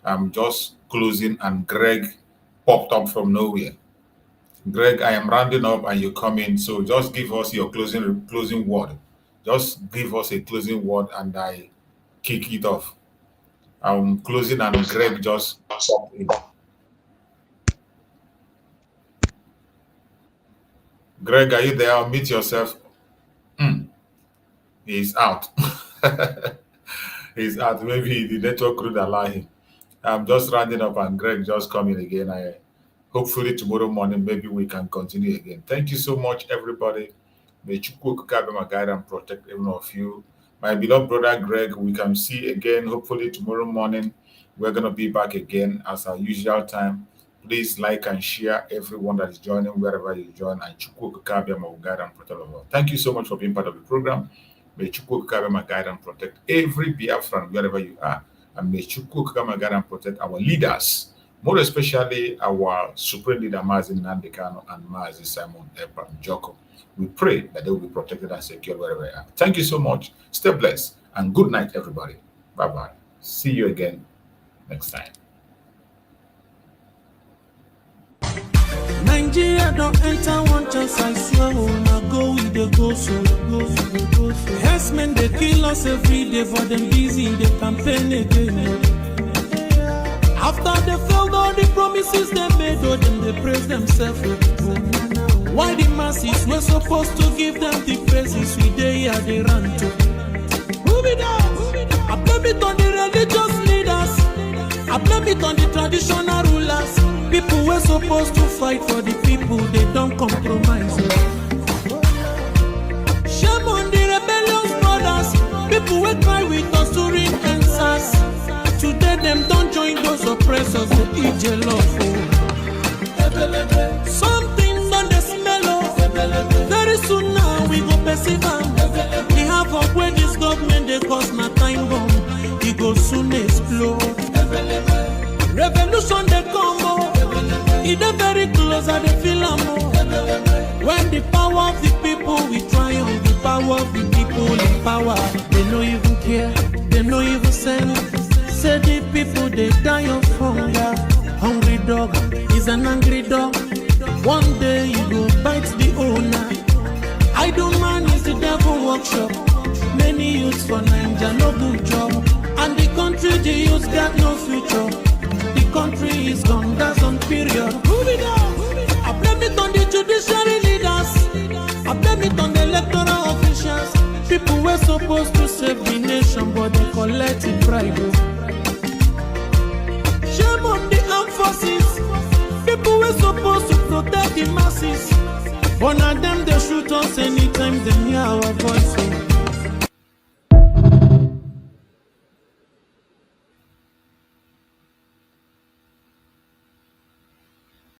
I'm just closing and Greg popped up from nowhere. Greg, I am rounding up and you come in. So just give us your closing word. Just give us a closing word and I kick it off. I'm closing and Greg just popped in. Greg, are you there? Unmute yourself. He's out. He's out. Maybe the network could allow him. I'm just rounding up and Greg just coming again. Hopefully tomorrow morning, maybe we can continue again. Thank you so much, everybody. May Chukwu guide and protect every one of you. My beloved brother Greg, we can see again, hopefully tomorrow morning. We're going to be back again as our usual time. Please like and share everyone that is joining wherever you join. And Chukwu guide and protect all. Thank you so much for being part of the program. May Chukwu guide and protect every Biafran wherever you are. And may Chukwu guide and protect our leaders, more especially our Supreme Leader MAZI NNAMDI KANU and MAZI Simon Ekpa Njoko. We pray that they will be protected and secure wherever they are. Thank you so much. Stay blessed and good night, everybody. Bye-bye. See you again next time. Nigeria don't enter one chance, I swear, now go with the go so. Yes, men, they kill us every day, but them busy, they campaign again. After they failed all the promises they made, oh, then they praise themselves. Why the masses were supposed to give them the praises we they are they run to? Move it down. I blame it on the religious leaders. I blame it on the traditional rulers. People were supposed to fight for the people, they don't compromise. Shame on the rebellious brothers. People will cry with us to ring answers. Today them don't join those oppressors, they eat jollof. Something on the smell of. Very soon now we go perceive them. The half of where this government they cause my time bomb. It go soon explode. Revolution they come. It's very close at the film. When the power of the people we triumph, the power of the people in power. They don't even care, they don't even send. Say the people they die of hunger. Hungry dog is an angry dog. One day you go bite the owner. Idle man is the devil workshop. Many youths for Nigeria no good job. And the country the youths got no future. The country is gone, that's on period. Move it on. I blame it on the judiciary leaders. I blame it on the electoral officials. People were supposed to save the nation, but they collected bribe. Shame on the armed forces. People were supposed to protect the masses. But now them they shoot us anytime they hear our voices.